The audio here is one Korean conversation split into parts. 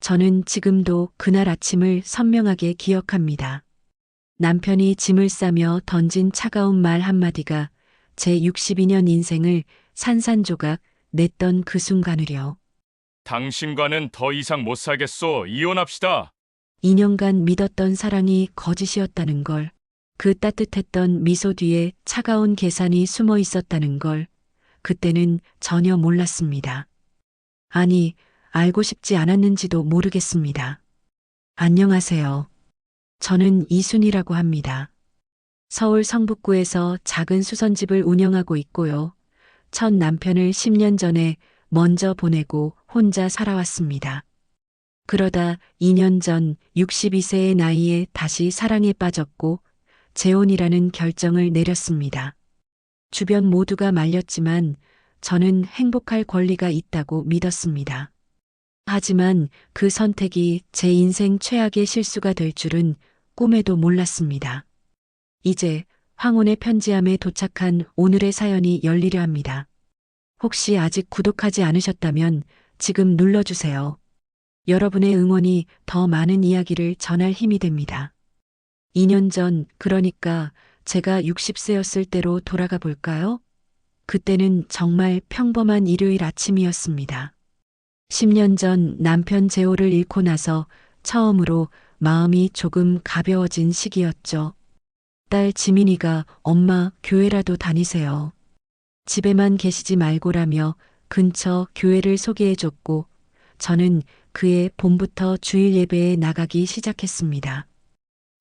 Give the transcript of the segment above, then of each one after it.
저는 지금도 그날 아침을 선명하게 기억합니다. 남편이 짐을 싸며 던진 차가운 말 한마디가 제 62년 인생을 산산조각 냈던 그 순간을요. 당신과는 더 이상 못 살겠소. 이혼합시다. 2년간 믿었던 사랑이 거짓이었다는 걸, 그 따뜻했던 미소 뒤에 차가운 계산이 숨어 있었다는 걸, 그때는 전혀 몰랐습니다. 아니, 알고 싶지 않았는지도 모르겠습니다. 안녕하세요. 저는 이순이라고 합니다. 서울 성북구에서 작은 수선집을 운영하고 있고요. 첫 남편을 10년 전에 먼저 보내고 혼자 살아왔습니다. 그러다 2년 전 62세의 나이에 다시 사랑에 빠졌고 재혼이라는 결정을 내렸습니다. 주변 모두가 말렸지만 저는 행복할 권리가 있다고 믿었습니다. 하지만 그 선택이 제 인생 최악의 실수가 될 줄은 꿈에도 몰랐습니다. 이제 황혼의 편지함에 도착한 오늘의 사연이 열리려 합니다. 혹시 아직 구독하지 않으셨다면 지금 눌러주세요. 여러분의 응원이 더 많은 이야기를 전할 힘이 됩니다. 2년 전, 그러니까 제가 60세였을 때로 돌아가 볼까요? 그때는 정말 평범한 일요일 아침이었습니다. 10년 전 남편 재호를 잃고 나서 처음으로 마음이 조금 가벼워진 시기였죠. 딸 지민이가 엄마 교회라도 다니세요. 집에만 계시지 말고라며 근처 교회를 소개해줬고 저는 그해 봄부터 주일 예배에 나가기 시작했습니다.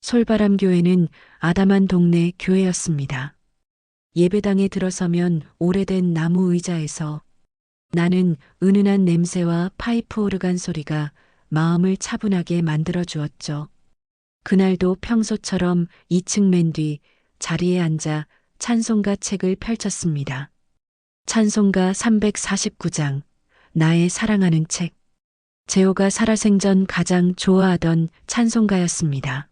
솔바람 교회는 아담한 동네 교회였습니다. 예배당에 들어서면 오래된 나무 의자에서 나는 은은한 냄새와 파이프 오르간 소리가 마음을 차분하게 만들어 주었죠. 그날도 평소처럼 2층 맨 뒤 자리에 앉아 찬송가 책을 펼쳤습니다. 찬송가 349장, 나의 사랑하는 책. 재호가 살아생전 가장 좋아하던 찬송가였습니다.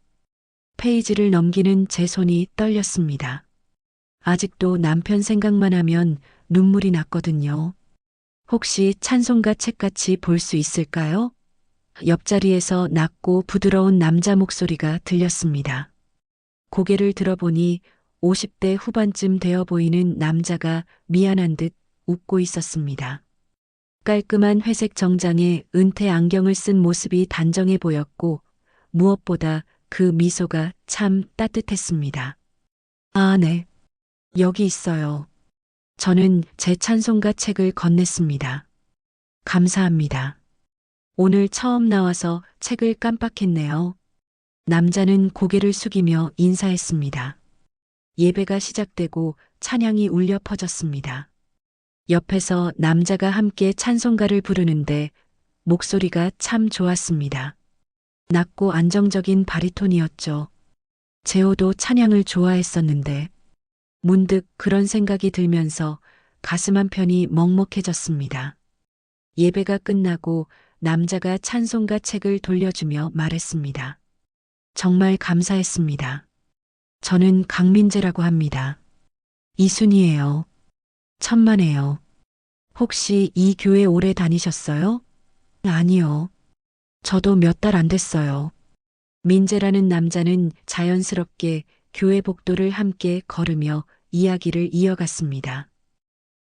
페이지를 넘기는 제 손이 떨렸습니다. 아직도 남편 생각만 하면 눈물이 났거든요. 혹시 찬송가 책같이 볼 수 있을까요? 옆자리에서 낮고 부드러운 남자 목소리가 들렸습니다. 고개를 들어보니 50대 후반쯤 되어 보이는 남자가 미안한 듯 웃고 있었습니다. 깔끔한 회색 정장에 은퇴 안경을 쓴 모습이 단정해 보였고 무엇보다 그 미소가 참 따뜻했습니다. 아, 네. 여기 있어요. 저는 제 찬송가 책을 건넸습니다. 감사합니다. 오늘 처음 나와서 책을 깜빡했네요. 남자는 고개를 숙이며 인사했습니다. 예배가 시작되고 찬양이 울려 퍼졌습니다. 옆에서 남자가 함께 찬송가를 부르는데 목소리가 참 좋았습니다. 낮고 안정적인 바리톤이었죠. 재호도 찬양을 좋아했었는데 문득 그런 생각이 들면서 가슴 한편이 먹먹해졌습니다. 예배가 끝나고 남자가 찬송가 책을 돌려주며 말했습니다. 정말 감사했습니다. 저는 강민재라고 합니다. 이순이에요. 천만에요. 혹시 이 교회 오래 다니셨어요? 아니요. 저도 몇 달 안 됐어요. 민재라는 남자는 자연스럽게 교회 복도를 함께 걸으며 이야기를 이어갔습니다.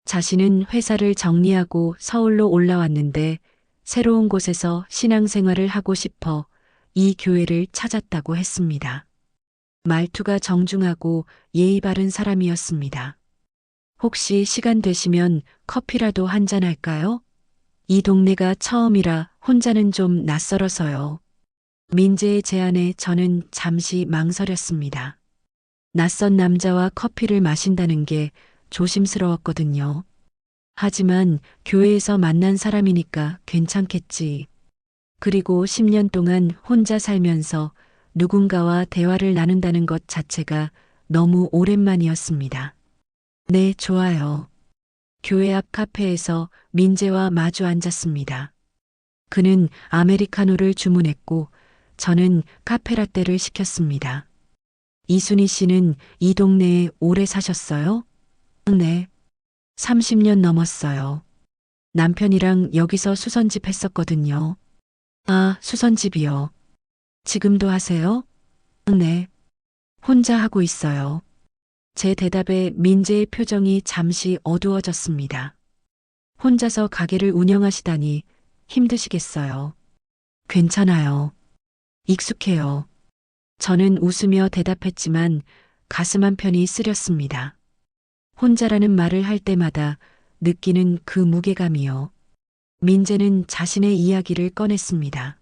자신은 회사를 정리하고 서울로 올라왔는데 새로운 곳에서 신앙생활을 하고 싶어 이 교회를 찾았다고 했습니다. 말투가 정중하고 예의 바른 사람이었습니다. 혹시 시간 되시면 커피라도 한잔 할까요? 이 동네가 처음이라 혼자는 좀 낯설어서요. 민재의 제안에 저는 잠시 망설였습니다. 낯선 남자와 커피를 마신다는 게 조심스러웠거든요. 하지만 교회에서 만난 사람이니까 괜찮겠지. 그리고 10년 동안 혼자 살면서 누군가와 대화를 나눈다는 것 자체가 너무 오랜만이었습니다. 네, 좋아요. 교회 앞 카페에서 민재와 마주 앉았습니다. 그는 아메리카노를 주문했고 저는 카페라떼를 시켰습니다. 이순희 씨는 이 동네에 오래 사셨어요? 네. 30년 넘었어요. 남편이랑 여기서 수선집 했었거든요. 아, 수선집이요. 지금도 하세요? 네. 혼자 하고 있어요. 제 대답에 민재의 표정이 잠시 어두워졌습니다. 혼자서 가게를 운영하시다니 힘드시겠어요. 괜찮아요. 익숙해요. 저는 웃으며 대답했지만 가슴 한편이 쓰렸습니다. 혼자라는 말을 할 때마다 느끼는 그 무게감이요. 민재는 자신의 이야기를 꺼냈습니다.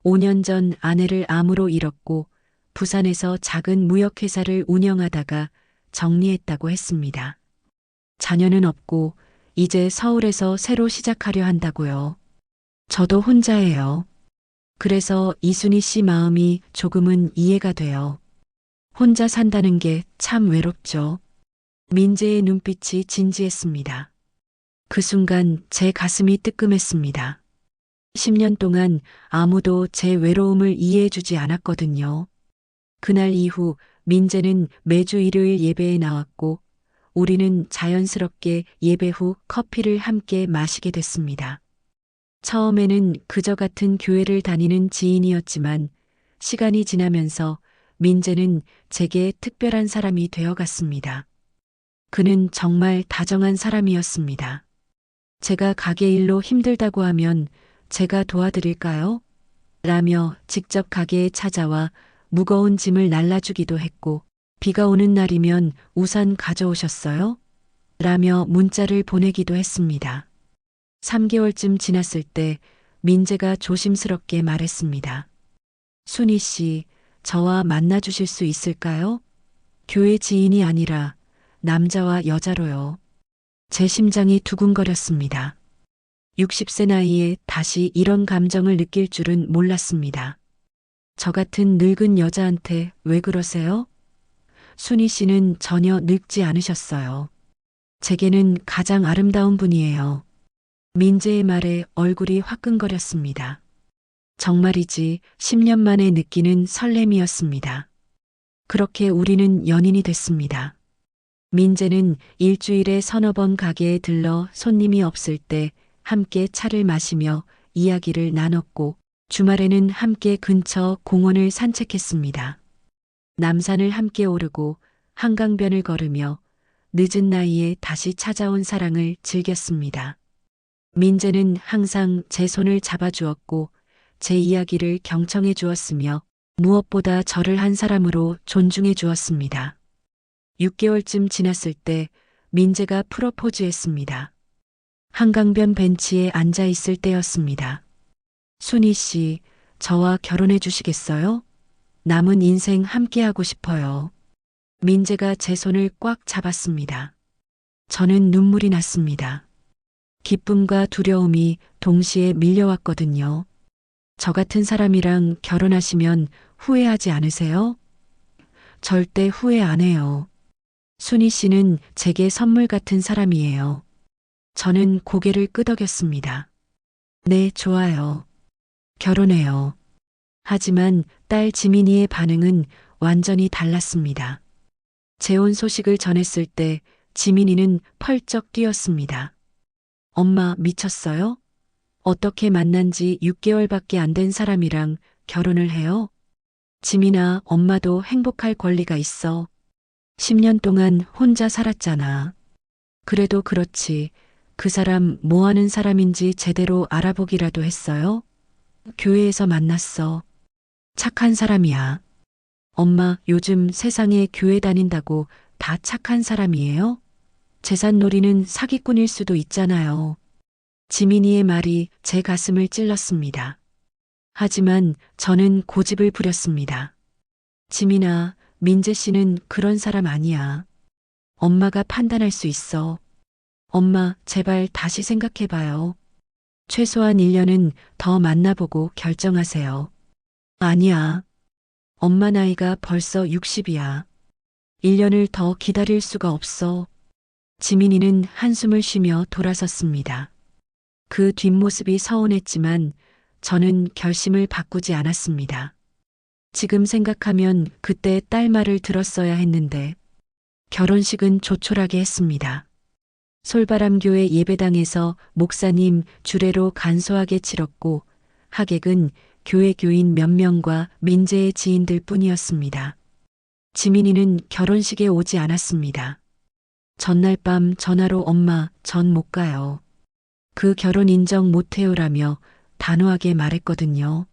5년 전 아내를 암으로 잃었고 부산에서 작은 무역회사를 운영하다가 정리했다고 했습니다. 자녀는 없고 이제 서울에서 새로 시작하려 한다고요. 저도 혼자예요. 그래서 이순희 씨 마음이 조금은 이해가 돼요. 혼자 산다는 게 참 외롭죠. 민재의 눈빛이 진지했습니다. 그 순간 제 가슴이 뜨끔했습니다. 10년 동안 아무도 제 외로움을 이해해주지 않았거든요. 그날 이후 민재는 매주 일요일 예배에 나왔고 우리는 자연스럽게 예배 후 커피를 함께 마시게 됐습니다. 처음에는 그저 같은 교회를 다니는 지인이었지만 시간이 지나면서 민재는 제게 특별한 사람이 되어갔습니다. 그는 정말 다정한 사람이었습니다. 제가 가게 일로 힘들다고 하면 제가 도와드릴까요? 라며 직접 가게에 찾아와 무거운 짐을 날라주기도 했고 비가 오는 날이면 우산 가져오셨어요? 라며 문자를 보내기도 했습니다. 3개월쯤 지났을 때 민재가 조심스럽게 말했습니다. 순희 씨, 저와 만나주실 수 있을까요? 교회 지인이 아니라 남자와 여자로요. 제 심장이 두근거렸습니다. 60세 나이에 다시 이런 감정을 느낄 줄은 몰랐습니다. 저 같은 늙은 여자한테 왜 그러세요? 순희 씨는 전혀 늙지 않으셨어요. 제게는 가장 아름다운 분이에요. 민재의 말에 얼굴이 화끈거렸습니다. 정말이지 10년 만에 느끼는 설렘이었습니다. 그렇게 우리는 연인이 됐습니다. 민재는 일주일에 서너 번 가게에 들러 손님이 없을 때 함께 차를 마시며 이야기를 나눴고 주말에는 함께 근처 공원을 산책했습니다. 남산을 함께 오르고 한강변을 걸으며 늦은 나이에 다시 찾아온 사랑을 즐겼습니다. 민재는 항상 제 손을 잡아주었고 제 이야기를 경청해 주었으며 무엇보다 저를 한 사람으로 존중해 주었습니다. 6개월쯤 지났을 때 민재가 프로포즈했습니다. 한강변 벤치에 앉아 있을 때였습니다. 순희 씨, 저와 결혼해 주시겠어요? 남은 인생 함께하고 싶어요. 민재가 제 손을 꽉 잡았습니다. 저는 눈물이 났습니다. 기쁨과 두려움이 동시에 밀려왔거든요. 저 같은 사람이랑 결혼하시면 후회하지 않으세요? 절대 후회 안 해요. 순희 씨는 제게 선물 같은 사람이에요. 저는 고개를 끄덕였습니다. 네, 좋아요. 결혼해요. 하지만 딸 지민이의 반응은 완전히 달랐습니다. 재혼 소식을 전했을 때 지민이는 펄쩍 뛰었습니다. 엄마 미쳤어요? 어떻게 만난 지 6개월밖에 안 된 사람이랑 결혼을 해요? 지민아, 엄마도 행복할 권리가 있어. 10년 동안 혼자 살았잖아. 그래도 그렇지. 그 사람 뭐 하는 사람인지 제대로 알아보기라도 했어요? 교회에서 만났어. 착한 사람이야. 엄마, 요즘 세상에 교회 다닌다고 다 착한 사람이에요? 재산놀이는 사기꾼일 수도 있잖아요. 지민이의 말이 제 가슴을 찔렀습니다. 하지만 저는 고집을 부렸습니다. 지민아, 민재 씨는 그런 사람 아니야. 엄마가 판단할 수 있어. 엄마, 제발 다시 생각해봐요. 최소한 1년은 더 만나보고 결정하세요. 아니야. 엄마 나이가 벌써 60이야. 1년을 더 기다릴 수가 없어. 지민이는 한숨을 쉬며 돌아섰습니다. 그 뒷모습이 서운했지만 저는 결심을 바꾸지 않았습니다. 지금 생각하면 그때 딸 말을 들었어야 했는데 결혼식은 조촐하게 했습니다. 솔바람교회 예배당에서 목사님 주례로 간소하게 치렀고 하객은 교회 교인 몇 명과 민재의 지인들 뿐이었습니다. 지민이는 결혼식에 오지 않았습니다. 전날 밤 전화로 엄마, 전 못 가요. 그 결혼 인정 못해요라며 단호하게 말했거든요.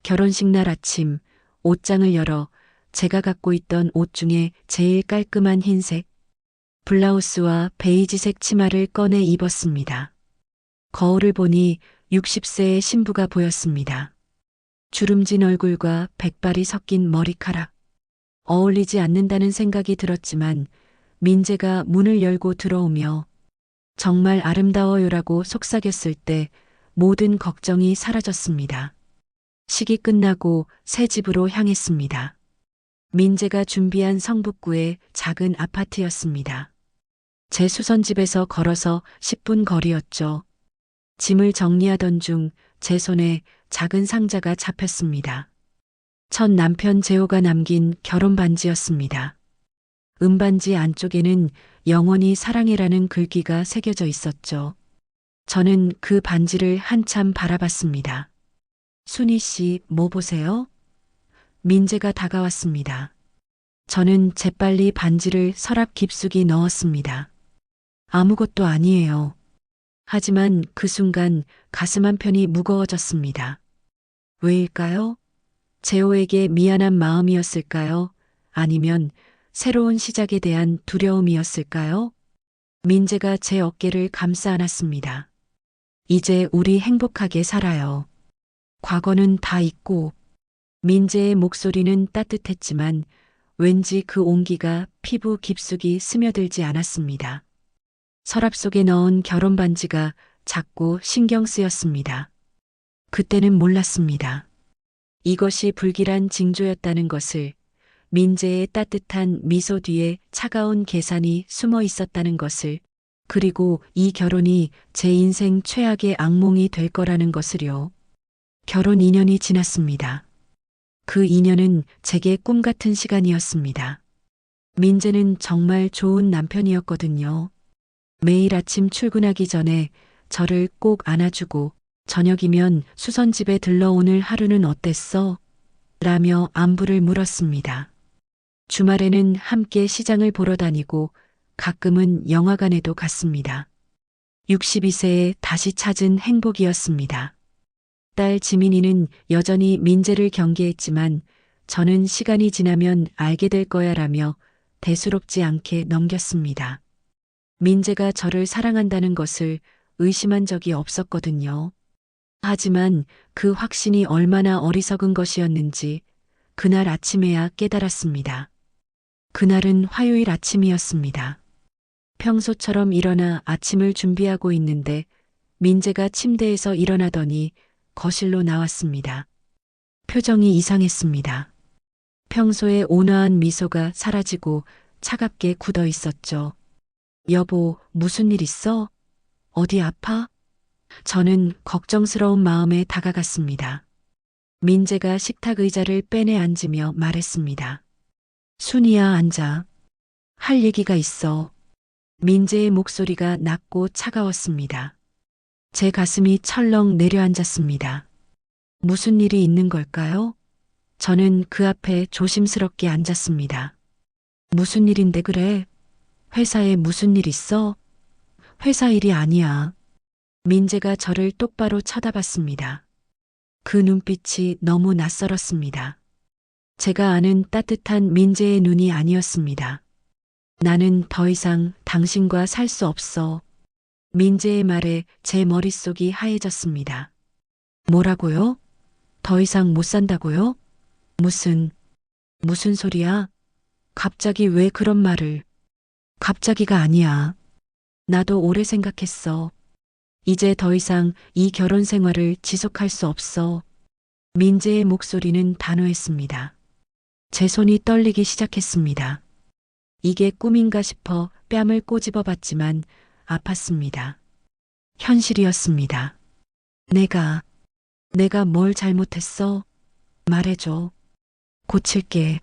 결혼식 날 아침 옷장을 열어 제가 갖고 있던 옷 중에 제일 깔끔한 흰색 블라우스와 베이지색 치마를 꺼내 입었습니다. 거울을 보니 60세의 신부가 보였습니다. 주름진 얼굴과 백발이 섞인 머리카락. 어울리지 않는다는 생각이 들었지만 민재가 문을 열고 들어오며 정말 아름다워요라고 속삭였을 때 모든 걱정이 사라졌습니다. 식이 끝나고 새 집으로 향했습니다. 민재가 준비한 성북구의 작은 아파트였습니다. 제 수선집에서 걸어서 10분 거리였죠. 짐을 정리하던 중 제 손에 작은 상자가 잡혔습니다. 첫 남편 재호가 남긴 결혼 반지였습니다. 은반지 안쪽에는 영원히 사랑해라는 글귀가 새겨져 있었죠. 저는 그 반지를 한참 바라봤습니다. 순희 씨, 뭐 보세요? 민재가 다가왔습니다. 저는 재빨리 반지를 서랍 깊숙이 넣었습니다. 아무것도 아니에요. 하지만 그 순간 가슴 한편이 무거워졌습니다. 왜일까요? 재호에게 미안한 마음이었을까요? 아니면 새로운 시작에 대한 두려움이었을까요? 민재가 제 어깨를 감싸 안았습니다. 이제 우리 행복하게 살아요. 과거는 다 잊고. 민재의 목소리는 따뜻했지만 왠지 그 온기가 피부 깊숙이 스며들지 않았습니다. 서랍 속에 넣은 결혼 반지가 작고 신경 쓰였습니다. 그때는 몰랐습니다. 이것이 불길한 징조였다는 것을, 민재의 따뜻한 미소 뒤에 차가운 계산이 숨어 있었다는 것을, 그리고 이 결혼이 제 인생 최악의 악몽이 될 거라는 것을요. 결혼 2년이 지났습니다. 그 2년은 제게 꿈 같은 시간이었습니다. 민재는 정말 좋은 남편이었거든요. 매일 아침 출근하기 전에 저를 꼭 안아주고 저녁이면 수선집에 들러 오늘 하루는 어땠어? 라며 안부를 물었습니다. 주말에는 함께 시장을 보러 다니고 가끔은 영화관에도 갔습니다. 62세에 다시 찾은 행복이었습니다. 딸 지민이는 여전히 민재를 경계했지만 저는 시간이 지나면 알게 될 거야라며 대수롭지 않게 넘겼습니다. 민재가 저를 사랑한다는 것을 의심한 적이 없었거든요. 하지만 그 확신이 얼마나 어리석은 것이었는지 그날 아침에야 깨달았습니다. 그날은 화요일 아침이었습니다. 평소처럼 일어나 아침을 준비하고 있는데 민재가 침대에서 일어나더니 거실로 나왔습니다. 표정이 이상했습니다. 평소의 온화한 미소가 사라지고 차갑게 굳어 있었죠. 여보, 무슨 일 있어? 어디 아파? 저는 걱정스러운 마음에 다가갔습니다. 민재가 식탁 의자를 빼내 앉으며 말했습니다. 순이야, 앉아. 할 얘기가 있어. 민재의 목소리가 낮고 차가웠습니다. 제 가슴이 철렁 내려앉았습니다. 무슨 일이 있는 걸까요? 저는 그 앞에 조심스럽게 앉았습니다. 무슨 일인데 그래? 회사에 무슨 일 있어? 회사 일이 아니야. 민재가 저를 똑바로 쳐다봤습니다. 그 눈빛이 너무 낯설었습니다. 제가 아는 따뜻한 민재의 눈이 아니었습니다. 나는 더 이상 당신과 살 수 없어. 민재의 말에 제 머릿속이 하얘졌습니다. 뭐라고요? 더 이상 못 산다고요? 무슨 소리야? 갑자기 왜 그런 말을? 갑자기가 아니야. 나도 오래 생각했어. 이제 더 이상 이 결혼 생활을 지속할 수 없어. 민재의 목소리는 단호했습니다. 제 손이 떨리기 시작했습니다. 이게 꿈인가 싶어 뺨을 꼬집어 봤지만 아팠습니다. 현실이었습니다. 내가 뭘 잘못했어? 말해줘. 고칠게.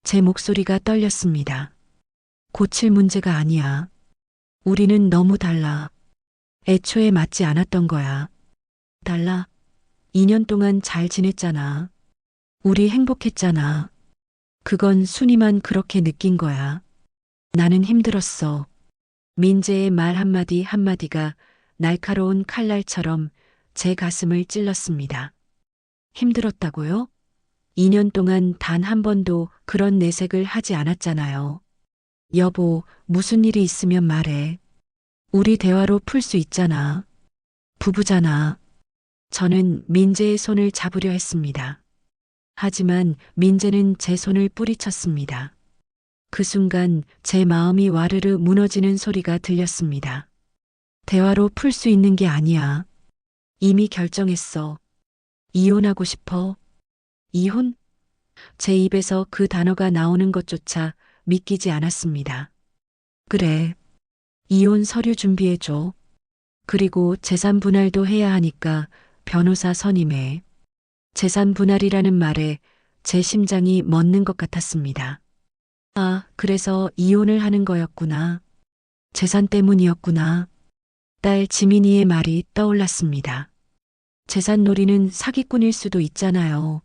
제 목소리가 떨렸습니다. 고칠 문제가 아니야. 우리는 너무 달라. 애초에 맞지 않았던 거야. 달라? 2년 동안 잘 지냈잖아. 우리 행복했잖아. 그건 순이만 그렇게 느낀 거야. 나는 힘들었어. 민재의 말 한마디 한마디가 날카로운 칼날처럼 제 가슴을 찔렀습니다. 힘들었다고요? 2년 동안 단 한 번도 그런 내색을 하지 않았잖아요. 여보, 무슨 일이 있으면 말해. 우리 대화로 풀 수 있잖아. 부부잖아. 저는 민재의 손을 잡으려 했습니다. 하지만 민재는 제 손을 뿌리쳤습니다. 그 순간 제 마음이 와르르 무너지는 소리가 들렸습니다. 대화로 풀 수 있는 게 아니야. 이미 결정했어. 이혼하고 싶어. 이혼? 제 입에서 그 단어가 나오는 것조차 믿기지 않았습니다. 그래. 이혼 서류 준비해줘. 그리고 재산 분할도 해야 하니까 변호사 선임해. 재산 분할이라는 말에 제 심장이 멎는 것 같았습니다. 아, 그래서 이혼을 하는 거였구나. 재산 때문이었구나. 딸 지민이의 말이 떠올랐습니다. 재산 놀이는 사기꾼일 수도 있잖아요.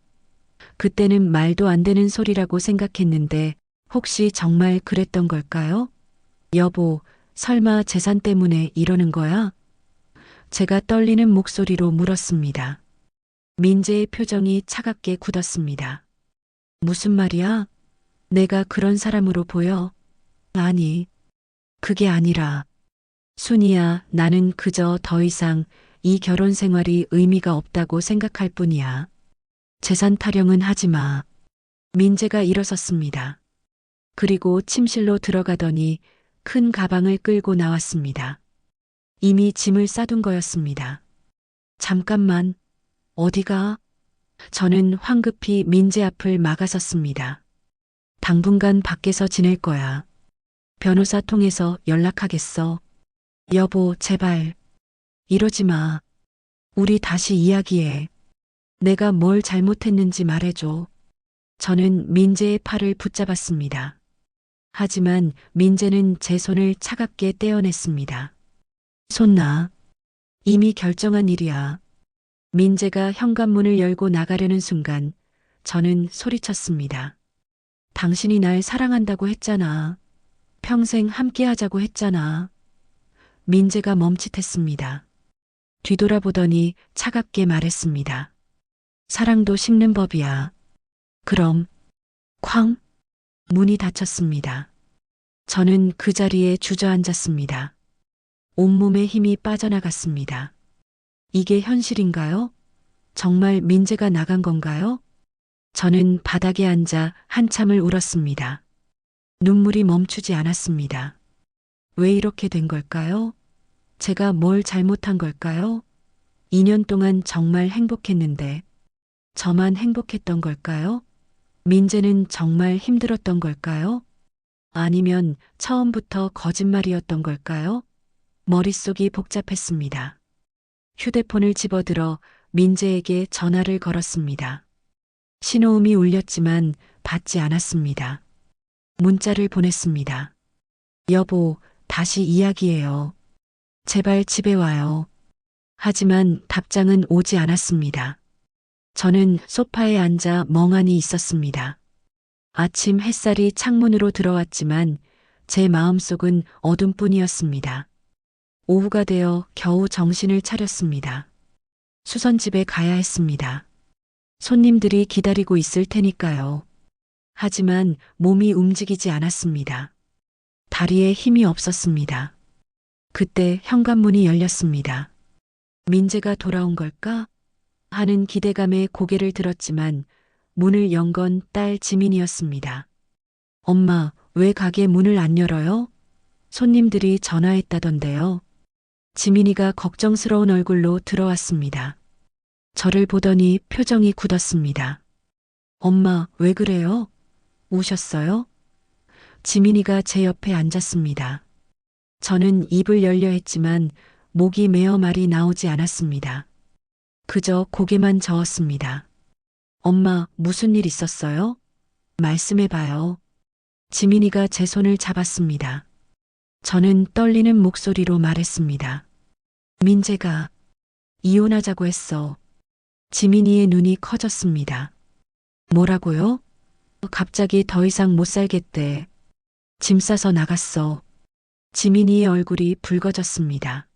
그때는 말도 안 되는 소리라고 생각했는데 혹시 정말 그랬던 걸까요? 여보, 설마 재산 때문에 이러는 거야? 제가 떨리는 목소리로 물었습니다. 민재의 표정이 차갑게 굳었습니다. 무슨 말이야? 내가 그런 사람으로 보여? 아니, 그게 아니라. 순이야, 나는 그저 더 이상 이 결혼 생활이 의미가 없다고 생각할 뿐이야. 재산 타령은 하지 마. 민재가 일어섰습니다. 그리고 침실로 들어가더니 큰 가방을 끌고 나왔습니다. 이미 짐을 싸둔 거였습니다. 잠깐만, 어디가? 저는 황급히 민재 앞을 막아섰습니다. 당분간 밖에서 지낼 거야. 변호사 통해서 연락하겠어. 여보, 제발. 이러지 마. 우리 다시 이야기해. 내가 뭘 잘못했는지 말해줘. 저는 민재의 팔을 붙잡았습니다. 하지만 민재는 제 손을 차갑게 떼어냈습니다. 손 놔. 이미 결정한 일이야. 민재가 현관문을 열고 나가려는 순간 저는 소리쳤습니다. 당신이 날 사랑한다고 했잖아. 평생 함께 하자고 했잖아. 민재가 멈칫했습니다. 뒤돌아보더니 차갑게 말했습니다. 사랑도 식는 법이야. 그럼, 쾅! 문이 닫혔습니다. 저는 그 자리에 주저앉았습니다. 온몸에 힘이 빠져나갔습니다. 이게 현실인가요? 정말 민재가 나간 건가요? 저는 바닥에 앉아 한참을 울었습니다. 눈물이 멈추지 않았습니다. 왜 이렇게 된 걸까요? 제가 뭘 잘못한 걸까요? 2년 동안 정말 행복했는데 저만 행복했던 걸까요? 민재는 정말 힘들었던 걸까요? 아니면 처음부터 거짓말이었던 걸까요? 머릿속이 복잡했습니다. 휴대폰을 집어들어 민재에게 전화를 걸었습니다. 신호음이 울렸지만 받지 않았습니다. 문자를 보냈습니다. 여보, 다시 이야기해요. 제발 집에 와요. 하지만 답장은 오지 않았습니다. 저는 소파에 앉아 멍하니 있었습니다. 아침 햇살이 창문으로 들어왔지만 제 마음속은 어둠뿐이었습니다. 오후가 되어 겨우 정신을 차렸습니다. 수선집에 가야 했습니다. 손님들이 기다리고 있을 테니까요. 하지만 몸이 움직이지 않았습니다. 다리에 힘이 없었습니다. 그때 현관문이 열렸습니다. 민재가 돌아온 걸까? 하는 기대감에 고개를 들었지만 문을 연 건 딸 지민이었습니다. 엄마, 왜 가게 문을 안 열어요? 손님들이 전화했다던데요. 지민이가 걱정스러운 얼굴로 들어왔습니다. 저를 보더니 표정이 굳었습니다. 엄마, 왜 그래요? 우셨어요? 지민이가 제 옆에 앉았습니다. 저는 입을 열려 했지만 목이 메어 말이 나오지 않았습니다. 그저 고개만 저었습니다. 엄마, 무슨 일 있었어요? 말씀해봐요. 지민이가 제 손을 잡았습니다. 저는 떨리는 목소리로 말했습니다. 민재가 이혼하자고 했어. 지민이의 눈이 커졌습니다. 뭐라고요? 갑자기 더 이상 못 살겠대. 짐 싸서 나갔어. 지민이의 얼굴이 붉어졌습니다.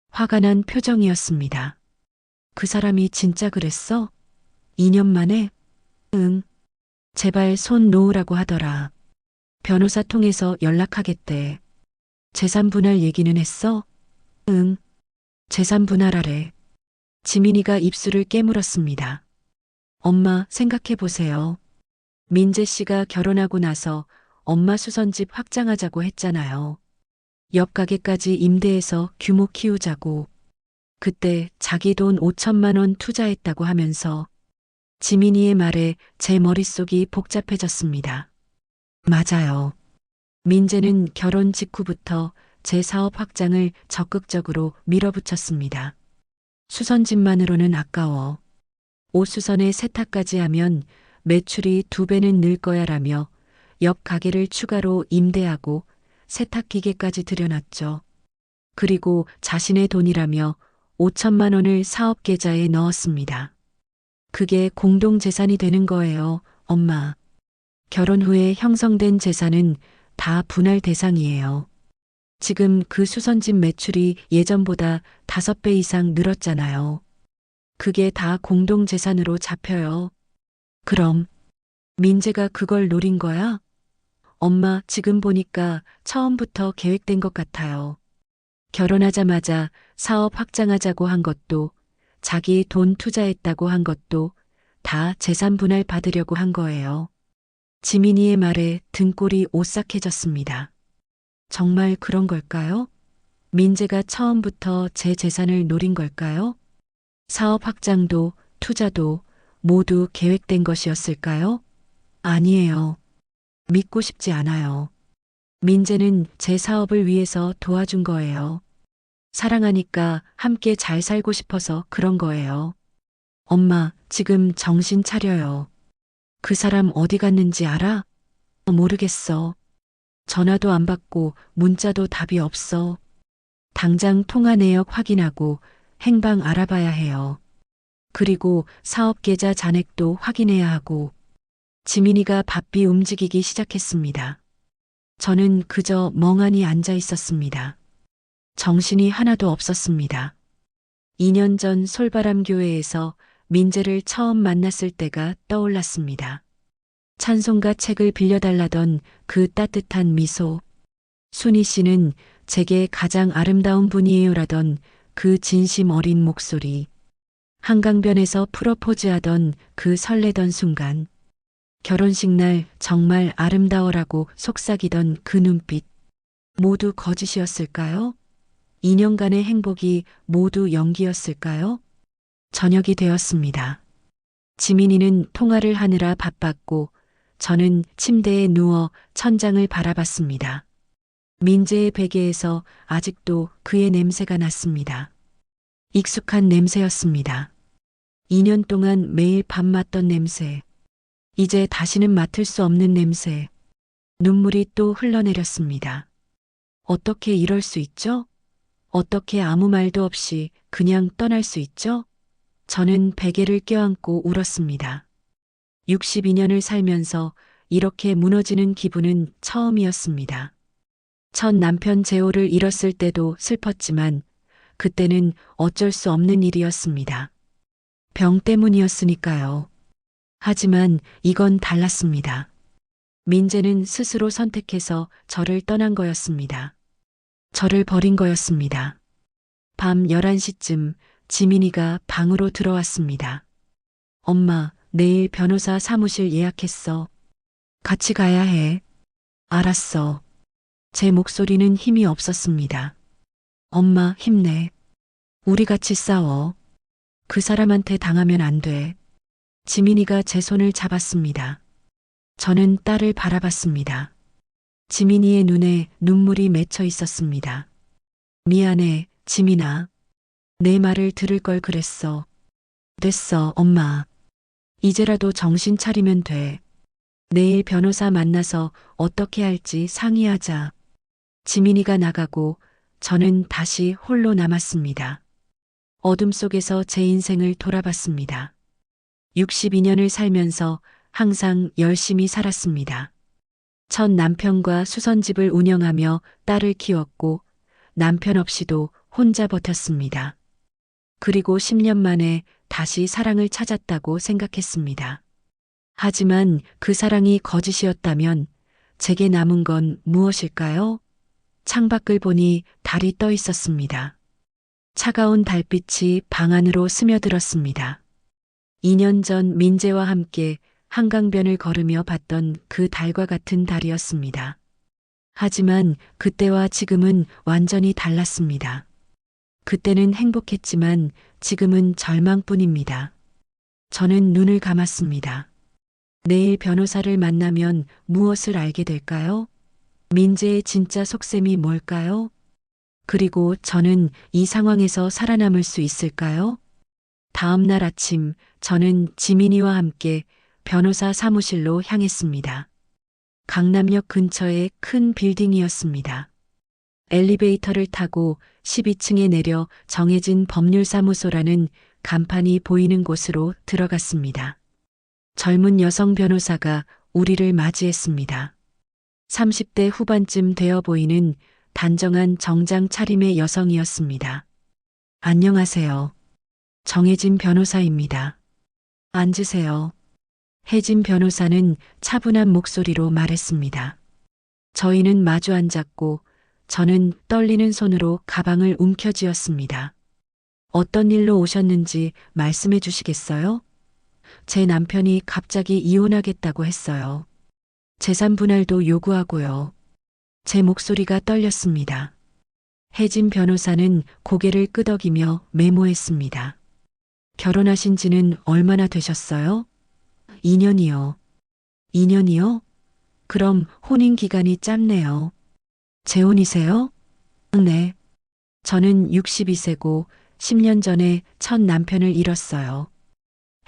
화가 난 표정이었습니다. 그 사람이 진짜 그랬어? 2년 만에? 응. 제발 손 놓으라고 하더라. 변호사 통해서 연락하겠대. 재산 분할 얘기는 했어? 응. 재산 분할하래. 지민이가 입술을 깨물었습니다. 엄마, 생각해 보세요. 민재 씨가 결혼하고 나서 엄마 수선집 확장하자고 했잖아요. 옆 가게까지 임대해서 규모 키우자고. 그때 자기 돈 5천만 원 투자했다고 하면서 지민이의 말에 제 머릿속이 복잡해졌습니다. 맞아요. 민재는 결혼 직후부터 제 사업 확장을 적극적으로 밀어붙였습니다. 수선집만으로는 아까워. 옷수선에 세탁까지 하면 매출이 2배는 늘 거야라며 옆 가게를 추가로 임대하고 세탁기계까지 들여놨죠. 그리고 자신의 돈이라며 5천만 원을 사업 계좌에 넣었습니다. 그게 공동재산이 되는 거예요, 엄마. 결혼 후에 형성된 재산은 다 분할 대상이에요. 지금 그 수선집 매출이 예전보다 5배 이상 늘었잖아요. 그게 다 공동재산으로 잡혀요. 그럼 민재가 그걸 노린 거야? 엄마, 지금 보니까 처음부터 계획된 것 같아요. 결혼하자마자 사업 확장하자고 한 것도, 자기 돈 투자했다고 한 것도 다 재산 분할 받으려고 한 거예요. 지민이의 말에 등골이 오싹해졌습니다. 정말 그런 걸까요? 민재가 처음부터 제 재산을 노린 걸까요? 사업 확장도 투자도 모두 계획된 것이었을까요? 아니에요. 믿고 싶지 않아요. 민재는 제 사업을 위해서 도와준 거예요. 사랑하니까 함께 잘 살고 싶어서 그런 거예요. 엄마, 지금 정신 차려요. 그 사람 어디 갔는지 알아? 모르겠어. 전화도 안 받고 문자도 답이 없어. 당장 통화 내역 확인하고 행방 알아봐야 해요. 그리고 사업 계좌 잔액도 확인해야 하고. 지민이가 바삐 움직이기 시작했습니다. 저는 그저 멍하니 앉아 있었습니다. 정신이 하나도 없었습니다. 2년 전 솔바람 교회에서 민재를 처음 만났을 때가 떠올랐습니다. 찬송가 책을 빌려달라던 그 따뜻한 미소. 순희 씨는 제게 가장 아름다운 분이에요라던 그 진심 어린 목소리. 한강변에서 프로포즈하던 그 설레던 순간. 결혼식 날 정말 아름다워라고 속삭이던 그 눈빛. 모두 거짓이었을까요? 2년간의 행복이 모두 연기였을까요? 저녁이 되었습니다. 지민이는 통화를 하느라 바빴고 저는 침대에 누워 천장을 바라봤습니다. 민재의 베개에서 아직도 그의 냄새가 났습니다. 익숙한 냄새였습니다. 2년 동안 매일 밤 맡던 냄새. 이제 다시는 맡을 수 없는 냄새. 눈물이 또 흘러내렸습니다. 어떻게 이럴 수 있죠? 어떻게 아무 말도 없이 그냥 떠날 수 있죠? 저는 베개를 껴안고 울었습니다. 62년을 살면서 이렇게 무너지는 기분은 처음이었습니다. 첫 남편 재호를 잃었을 때도 슬펐지만 그때는 어쩔 수 없는 일이었습니다. 병 때문이었으니까요. 하지만 이건 달랐습니다. 민재는 스스로 선택해서 저를 떠난 거였습니다. 저를 버린 거였습니다. 밤 11시쯤 지민이가 방으로 들어왔습니다. 엄마, 내일 변호사 사무실 예약했어. 같이 가야 해. 알았어. 제 목소리는 힘이 없었습니다. 엄마, 힘내. 우리 같이 싸워. 그 사람한테 당하면 안 돼. 지민이가 제 손을 잡았습니다. 저는 딸을 바라봤습니다. 지민이의 눈에 눈물이 맺혀 있었습니다. 미안해, 지민아. 내 말을 들을 걸 그랬어. 됐어, 엄마. 이제라도 정신 차리면 돼. 내일 변호사 만나서 어떻게 할지 상의하자. 지민이가 나가고 저는 다시 홀로 남았습니다. 어둠 속에서 제 인생을 돌아봤습니다. 62년을 살면서 항상 열심히 살았습니다. 첫 남편과 수선집을 운영하며 딸을 키웠고 남편 없이도 혼자 버텼습니다. 그리고 10년 만에 다시 사랑을 찾았다고 생각했습니다. 하지만 그 사랑이 거짓이었다면 제게 남은 건 무엇일까요? 창밖을 보니 달이 떠 있었습니다. 차가운 달빛이 방 안으로 스며들었습니다. 2년 전 민재와 함께 한강변을 걸으며 봤던 그 달과 같은 달이었습니다. 하지만 그때와 지금은 완전히 달랐습니다. 그때는 행복했지만 지금은 절망뿐입니다. 저는 눈을 감았습니다. 내일 변호사를 만나면 무엇을 알게 될까요? 민재의 진짜 속셈이 뭘까요? 그리고 저는 이 상황에서 살아남을 수 있을까요? 다음 날 아침 저는 지민이와 함께 변호사 사무실로 향했습니다. 강남역 근처의 큰 빌딩이었습니다. 엘리베이터를 타고 12층에 내려 정해진 법률사무소라는 간판이 보이는 곳으로 들어갔습니다. 젊은 여성 변호사가 우리를 맞이했습니다. 30대 후반쯤 되어 보이는 단정한 정장 차림의 여성이었습니다. 안녕하세요. 정혜진 변호사입니다. 앉으세요. 혜진 변호사는 차분한 목소리로 말했습니다. 저희는 마주 앉았고 저는 떨리는 손으로 가방을 움켜쥐었습니다. 어떤 일로 오셨는지 말씀해 주시겠어요? 제 남편이 갑자기 이혼하겠다고 했어요. 재산 분할도 요구하고요. 제 목소리가 떨렸습니다. 혜진 변호사는 고개를 끄덕이며 메모했습니다. 결혼하신 지는 얼마나 되셨어요? 2년이요. 2년이요? 그럼 혼인 기간이 짧네요. 재혼이세요? 네. 저는 62세고 10년 전에 첫 남편을 잃었어요.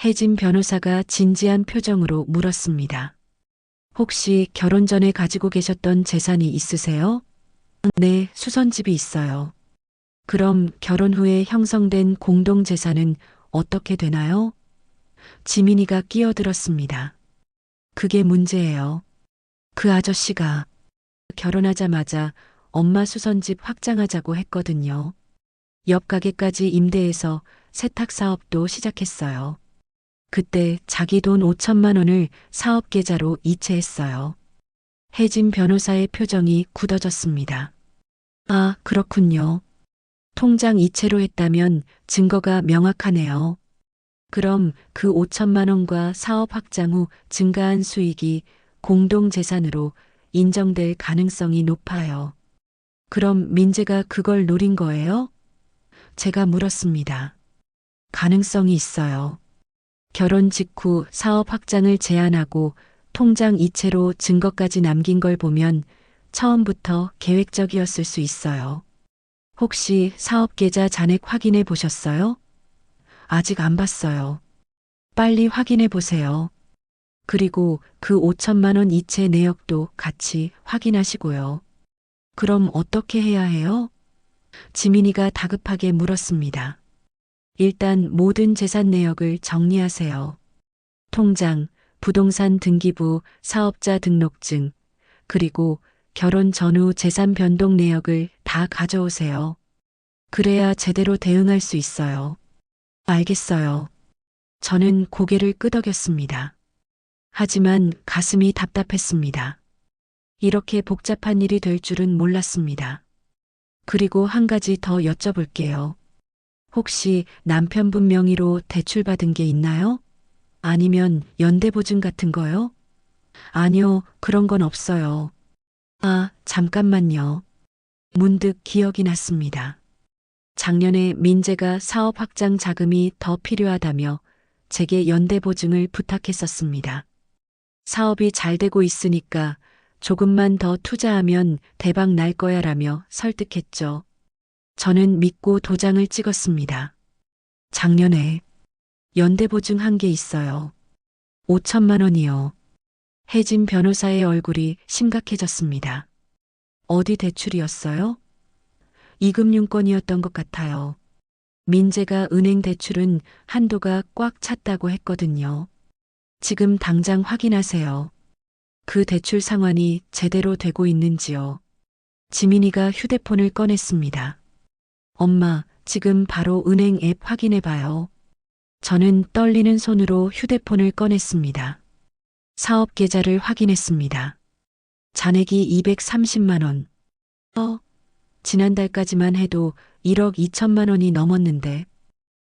혜진 변호사가 진지한 표정으로 물었습니다. 혹시 결혼 전에 가지고 계셨던 재산이 있으세요? 네, 수선집이 있어요. 그럼 결혼 후에 형성된 공동재산은 어떻게 되나요? 지민이가 끼어들었습니다. 그게 문제예요. 그 아저씨가 결혼하자마자 엄마 수선집 확장하자고 했거든요. 옆 가게까지 임대해서 세탁 사업도 시작했어요. 그때 자기 돈 5천만 원을 사업 계좌로 이체했어요. 혜진 변호사의 표정이 굳어졌습니다. 아, 그렇군요. 통장 이체로 했다면 증거가 명확하네요. 그럼 그 5천만 원과 사업 확장 후 증가한 수익이 공동재산으로 인정될 가능성이 높아요. 그럼 민재가 그걸 노린 거예요? 제가 물었습니다. 가능성이 있어요. 결혼 직후 사업 확장을 제안하고 통장 이체로 증거까지 남긴 걸 보면 처음부터 계획적이었을 수 있어요. 혹시 사업 계좌 잔액 확인해 보셨어요? 아직 안 봤어요. 빨리 확인해 보세요. 그리고 그 5천만 원 이체 내역도 같이 확인하시고요. 그럼 어떻게 해야 해요? 지민이가 다급하게 물었습니다. 일단 모든 재산 내역을 정리하세요. 통장, 부동산 등기부, 사업자 등록증, 그리고 결혼 전후 재산 변동 내역을 다 가져오세요. 그래야 제대로 대응할 수 있어요. 알겠어요. 저는 고개를 끄덕였습니다. 하지만 가슴이 답답했습니다. 이렇게 복잡한 일이 될 줄은 몰랐습니다. 그리고 한 가지 더 여쭤볼게요. 혹시 남편분 명의로 대출받은 게 있나요? 아니면 연대보증 같은 거요? 아니요, 그런 건 없어요. 아, 잠깐만요. 문득 기억이 났습니다. 작년에 민재가 사업 확장 자금이 더 필요하다며 제게 연대보증을 부탁했었습니다. 사업이 잘 되고 있으니까 조금만 더 투자하면 대박 날 거야라며 설득했죠. 저는 믿고 도장을 찍었습니다. 작년에 연대보증 한 게 있어요. 5천만 원이요. 혜진 변호사의 얼굴이 심각해졌습니다. 어디 대출이었어요? 이금융권이었던 것 같아요. 민재가 은행 대출은 한도가 꽉 찼다고 했거든요. 지금 당장 확인하세요. 그 대출 상환이 제대로 되고 있는지요. 지민이가 휴대폰을 꺼냈습니다. 엄마, 지금 바로 은행 앱 확인해 봐요. 저는 떨리는 손으로 휴대폰을 꺼냈습니다. 사업 계좌를 확인했습니다. 잔액이 230만 원. 지난달까지만 해도 1억 2천만 원이 넘었는데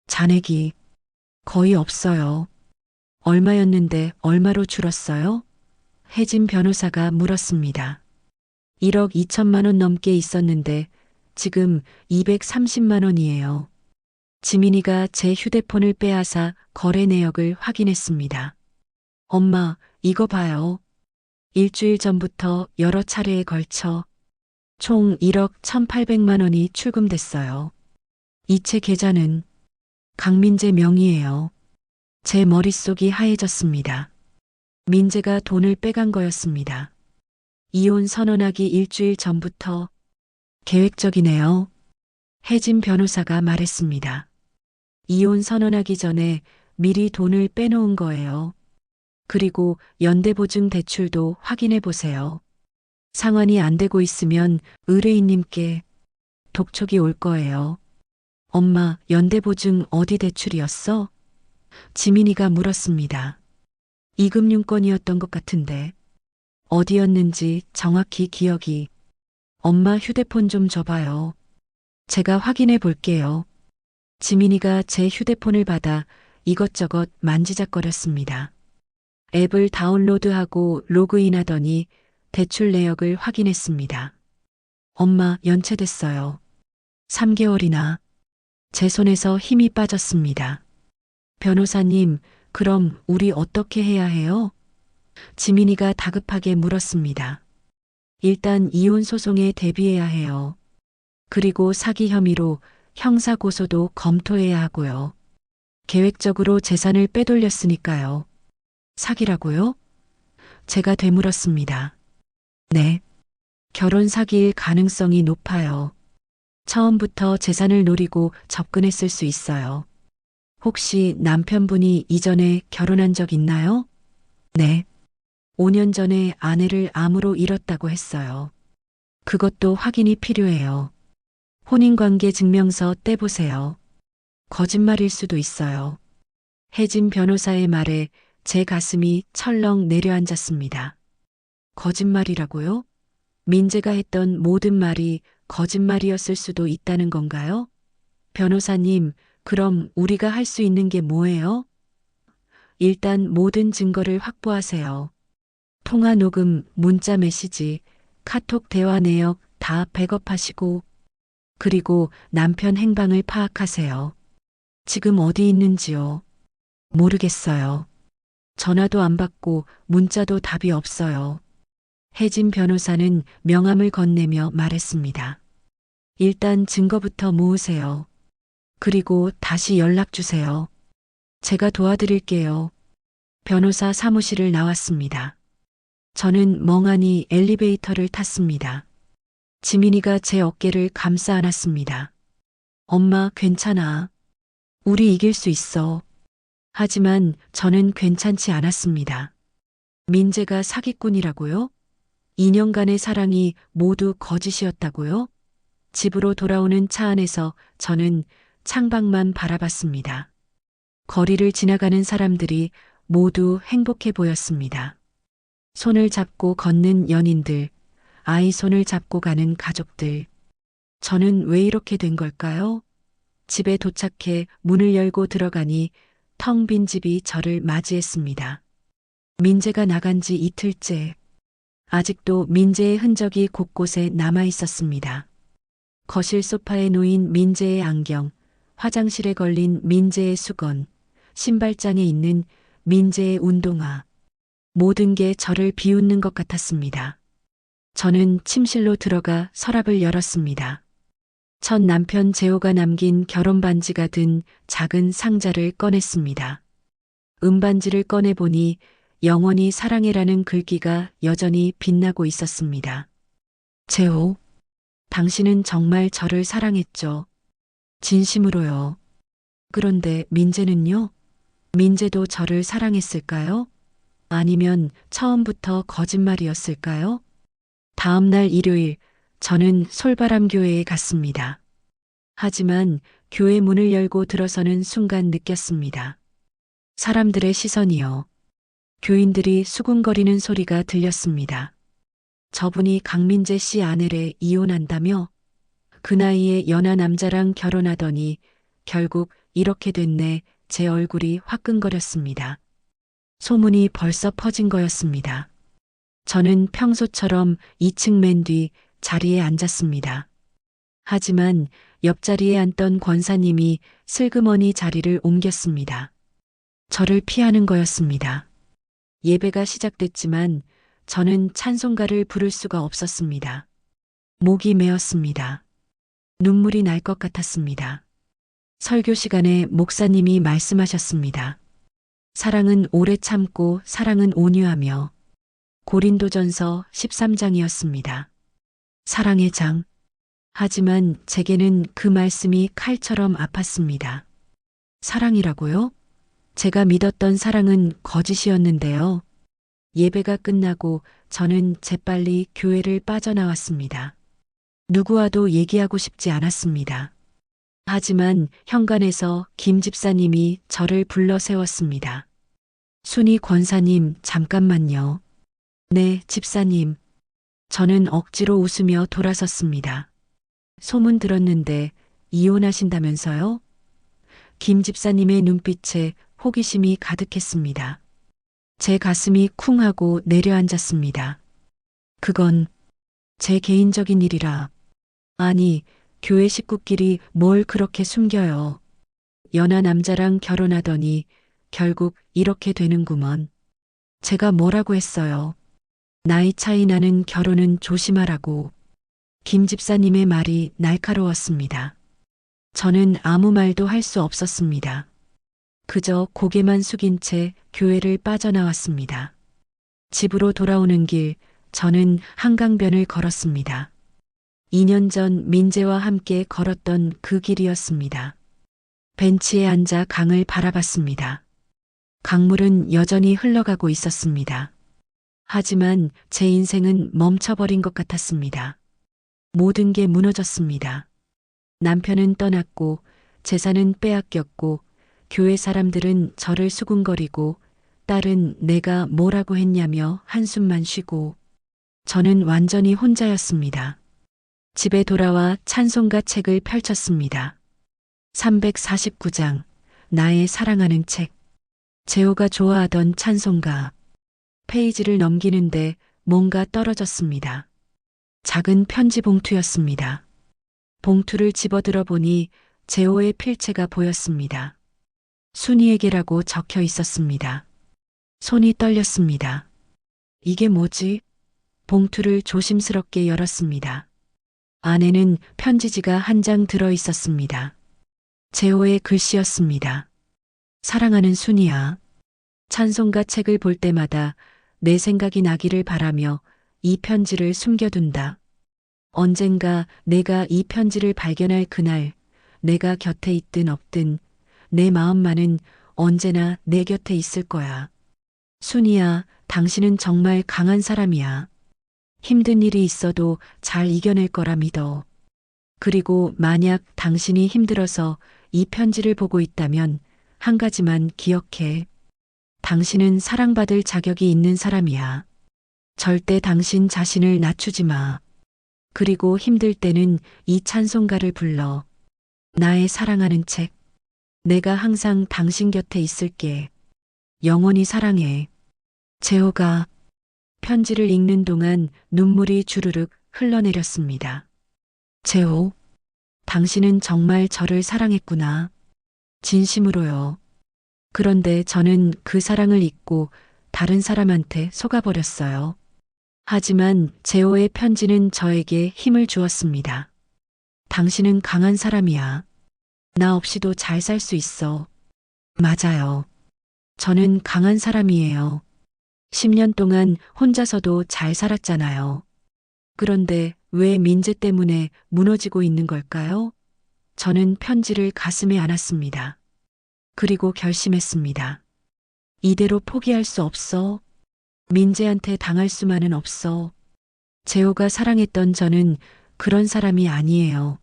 잔액이 거의 없어요. 얼마였는데 얼마로 줄었어요? 혜진 변호사가 물었습니다. 1억 2천만 원 넘게 있었는데 지금 230만 원이에요. 지민이가 제 휴대폰을 빼앗아 거래 내역을 확인했습니다. 엄마, 이거 봐요. 일주일 전부터 여러 차례에 걸쳐 총 1억 1,800만 원이 출금됐어요. 이체 계좌는 강민재 명의예요. 제 머릿속이 하얘졌습니다. 민재가 돈을 빼간 거였습니다. 이혼 선언하기 일주일 전부터 계획적이네요. 혜진 변호사가 말했습니다. 이혼 선언하기 전에 미리 돈을 빼놓은 거예요. 그리고 연대보증 대출도 확인해 보세요. 상환이 안 되고 있으면 의뢰인님께 독촉이 올 거예요. 엄마, 연대보증 어디 대출이었어? 지민이가 물었습니다. 이금융권이었던 것 같은데 어디였는지 정확히 기억이. 엄마 휴대폰 좀 줘봐요. 제가 확인해 볼게요. 지민이가 제 휴대폰을 받아 이것저것 만지작거렸습니다. 앱을 다운로드하고 로그인하더니 대출 내역을 확인했습니다. 엄마, 연체됐어요. 3개월이나. 제 손에서 힘이 빠졌습니다. 변호사님, 그럼 우리 어떻게 해야 해요? 지민이가 다급하게 물었습니다. 일단 이혼 소송에 대비해야 해요. 그리고 사기 혐의로 형사 고소도 검토해야 하고요. 계획적으로 재산을 빼돌렸으니까요. 사기라고요? 제가 되물었습니다. 네. 결혼 사기일 가능성이 높아요. 처음부터 재산을 노리고 접근했을 수 있어요. 혹시 남편분이 이전에 결혼한 적 있나요? 네. 5년 전에 아내를 암으로 잃었다고 했어요. 그것도 확인이 필요해요. 혼인관계 증명서 떼보세요. 거짓말일 수도 있어요. 혜진 변호사의 말에 제 가슴이 철렁 내려앉았습니다. 거짓말이라고요? 민재가 했던 모든 말이 거짓말이었을 수도 있다는 건가요? 변호사님, 그럼 우리가 할 수 있는 게 뭐예요? 일단 모든 증거를 확보하세요. 통화 녹음, 문자 메시지, 카톡 대화 내역 다 백업하시고, 그리고 남편 행방을 파악하세요. 지금 어디 있는지요? 모르겠어요. 전화도 안 받고 문자도 답이 없어요. 혜진 변호사는 명함을 건네며 말했습니다. 일단 증거부터 모으세요. 그리고 다시 연락 주세요. 제가 도와드릴게요. 변호사 사무실을 나왔습니다. 저는 멍하니 엘리베이터를 탔습니다. 지민이가 제 어깨를 감싸 안았습니다. 엄마, 괜찮아. 우리 이길 수 있어. 하지만 저는 괜찮지 않았습니다. 민재가 사기꾼이라고요? 2년간의 사랑이 모두 거짓이었다고요? 집으로 돌아오는 차 안에서 저는 창밖만 바라봤습니다. 거리를 지나가는 사람들이 모두 행복해 보였습니다. 손을 잡고 걷는 연인들, 아이 손을 잡고 가는 가족들. 저는 왜 이렇게 된 걸까요? 집에 도착해 문을 열고 들어가니 텅 빈 집이 저를 맞이했습니다. 민재가 나간 지 이틀째. 아직도 민재의 흔적이 곳곳에 남아 있었습니다. 거실 소파에 놓인 민재의 안경, 화장실에 걸린 민재의 수건, 신발장에 있는 민재의 운동화. 모든 게 저를 비웃는 것 같았습니다. 저는 침실로 들어가 서랍을 열었습니다. 첫 남편 재호가 남긴 결혼 반지가 든 작은 상자를 꺼냈습니다. 은반지를 꺼내보니 영원히 사랑해라는 글귀가 여전히 빛나고 있었습니다. 재호, 당신은 정말 저를 사랑했죠. 진심으로요. 그런데 민재는요? 민재도 저를 사랑했을까요? 아니면 처음부터 거짓말이었을까요? 다음 날 일요일, 저는 솔바람교회에 갔습니다. 하지만 교회 문을 열고 들어서는 순간 느꼈습니다. 사람들의 시선이요. 교인들이 수군거리는 소리가 들렸습니다. 저분이 강민재 씨 아내래 이혼한다며? 그 나이에 연하 남자랑 결혼하더니 결국 이렇게 됐네. 제 얼굴이 화끈거렸습니다. 소문이 벌써 퍼진 거였습니다. 저는 평소처럼 2층 맨 뒤 자리에 앉았습니다. 하지만 옆자리에 앉던 권사님이 슬그머니 자리를 옮겼습니다. 저를 피하는 거였습니다. 예배가 시작됐지만 저는 찬송가를 부를 수가 없었습니다. 목이 메었습니다. 눈물이 날 것 같았습니다. 설교 시간에 목사님이 말씀하셨습니다. 사랑은 오래 참고 사랑은 온유하며. 고린도전서 13장이었습니다. 사랑의 장. 하지만 제게는 그 말씀이 칼처럼 아팠습니다. 사랑이라고요? 제가 믿었던 사랑은 거짓이었는데요. 예배가 끝나고 저는 재빨리 교회를 빠져나왔습니다. 누구와도 얘기하고 싶지 않았습니다. 하지만 현관에서 김 집사님이 저를 불러 세웠습니다. 순이 권사님, 잠깐만요. 네, 집사님. 저는 억지로 웃으며 돌아섰습니다. 소문 들었는데 이혼하신다면서요? 김 집사님의 눈빛에 호기심이 가득했습니다. 제 가슴이 쿵 하고 내려앉았습니다. 그건 제 개인적인 일이라. 아니, 교회 식구끼리 뭘 그렇게 숨겨요. 연하 남자랑 결혼하더니 결국 이렇게 되는구먼. 제가 뭐라고 했어요. 나이 차이 나는 결혼은 조심하라고. 김 집사님의 말이 날카로웠습니다. 저는 아무 말도 할 수 없었습니다. 그저 고개만 숙인 채 교회를 빠져나왔습니다. 집으로 돌아오는 길, 저는 한강변을 걸었습니다. 2년 전 민재와 함께 걸었던 그 길이었습니다. 벤치에 앉아 강을 바라봤습니다. 강물은 여전히 흘러가고 있었습니다. 하지만 제 인생은 멈춰버린 것 같았습니다. 모든 게 무너졌습니다. 남편은 떠났고 재산은 빼앗겼고 교회 사람들은 저를 수군거리고 딸은 내가 뭐라고 했냐며 한숨만 쉬고 저는 완전히 혼자였습니다. 집에 돌아와 찬송가 책을 펼쳤습니다. 349장, 나의 사랑하는 책. 재호가 좋아하던 찬송가. 페이지를 넘기는데 뭔가 떨어졌습니다. 작은 편지 봉투였습니다. 봉투를 집어들어 보니 재호의 필체가 보였습니다. 순이에게라고 적혀 있었습니다. 손이 떨렸습니다. 이게 뭐지? 봉투를 조심스럽게 열었습니다. 안에는 편지지가 한 장 들어 있었습니다. 재호의 글씨였습니다. 사랑하는 순이야. 찬송가 책을 볼 때마다 내 생각이 나기를 바라며 이 편지를 숨겨둔다. 언젠가 내가 이 편지를 발견할 그날, 내가 곁에 있든 없든 내 마음만은 언제나 내 곁에 있을 거야. 순이야, 당신은 정말 강한 사람이야. 힘든 일이 있어도 잘 이겨낼 거라 믿어. 그리고 만약 당신이 힘들어서 이 편지를 보고 있다면 한 가지만 기억해. 당신은 사랑받을 자격이 있는 사람이야. 절대 당신 자신을 낮추지 마. 그리고 힘들 때는 이 찬송가를 불러. 나의 사랑하는 책. 내가 항상 당신 곁에 있을게. 영원히 사랑해. 재호가 편지를 읽는 동안 눈물이 주르륵 흘러내렸습니다. 재호, 당신은 정말 저를 사랑했구나. 진심으로요. 그런데 저는 그 사랑을 잊고 다른 사람한테 속아버렸어요. 하지만 재호의 편지는 저에게 힘을 주었습니다. 당신은 강한 사람이야. 나 없이도 잘 살 수 있어. 맞아요. 저는 강한 사람이에요. 10년 동안 혼자서도 잘 살았잖아요. 그런데 왜 민재 때문에 무너지고 있는 걸까요? 저는 편지를 가슴에 안았습니다. 그리고 결심했습니다. 이대로 포기할 수 없어. 민재한테 당할 수만은 없어. 재호가 사랑했던 저는 그런 사람이 아니에요.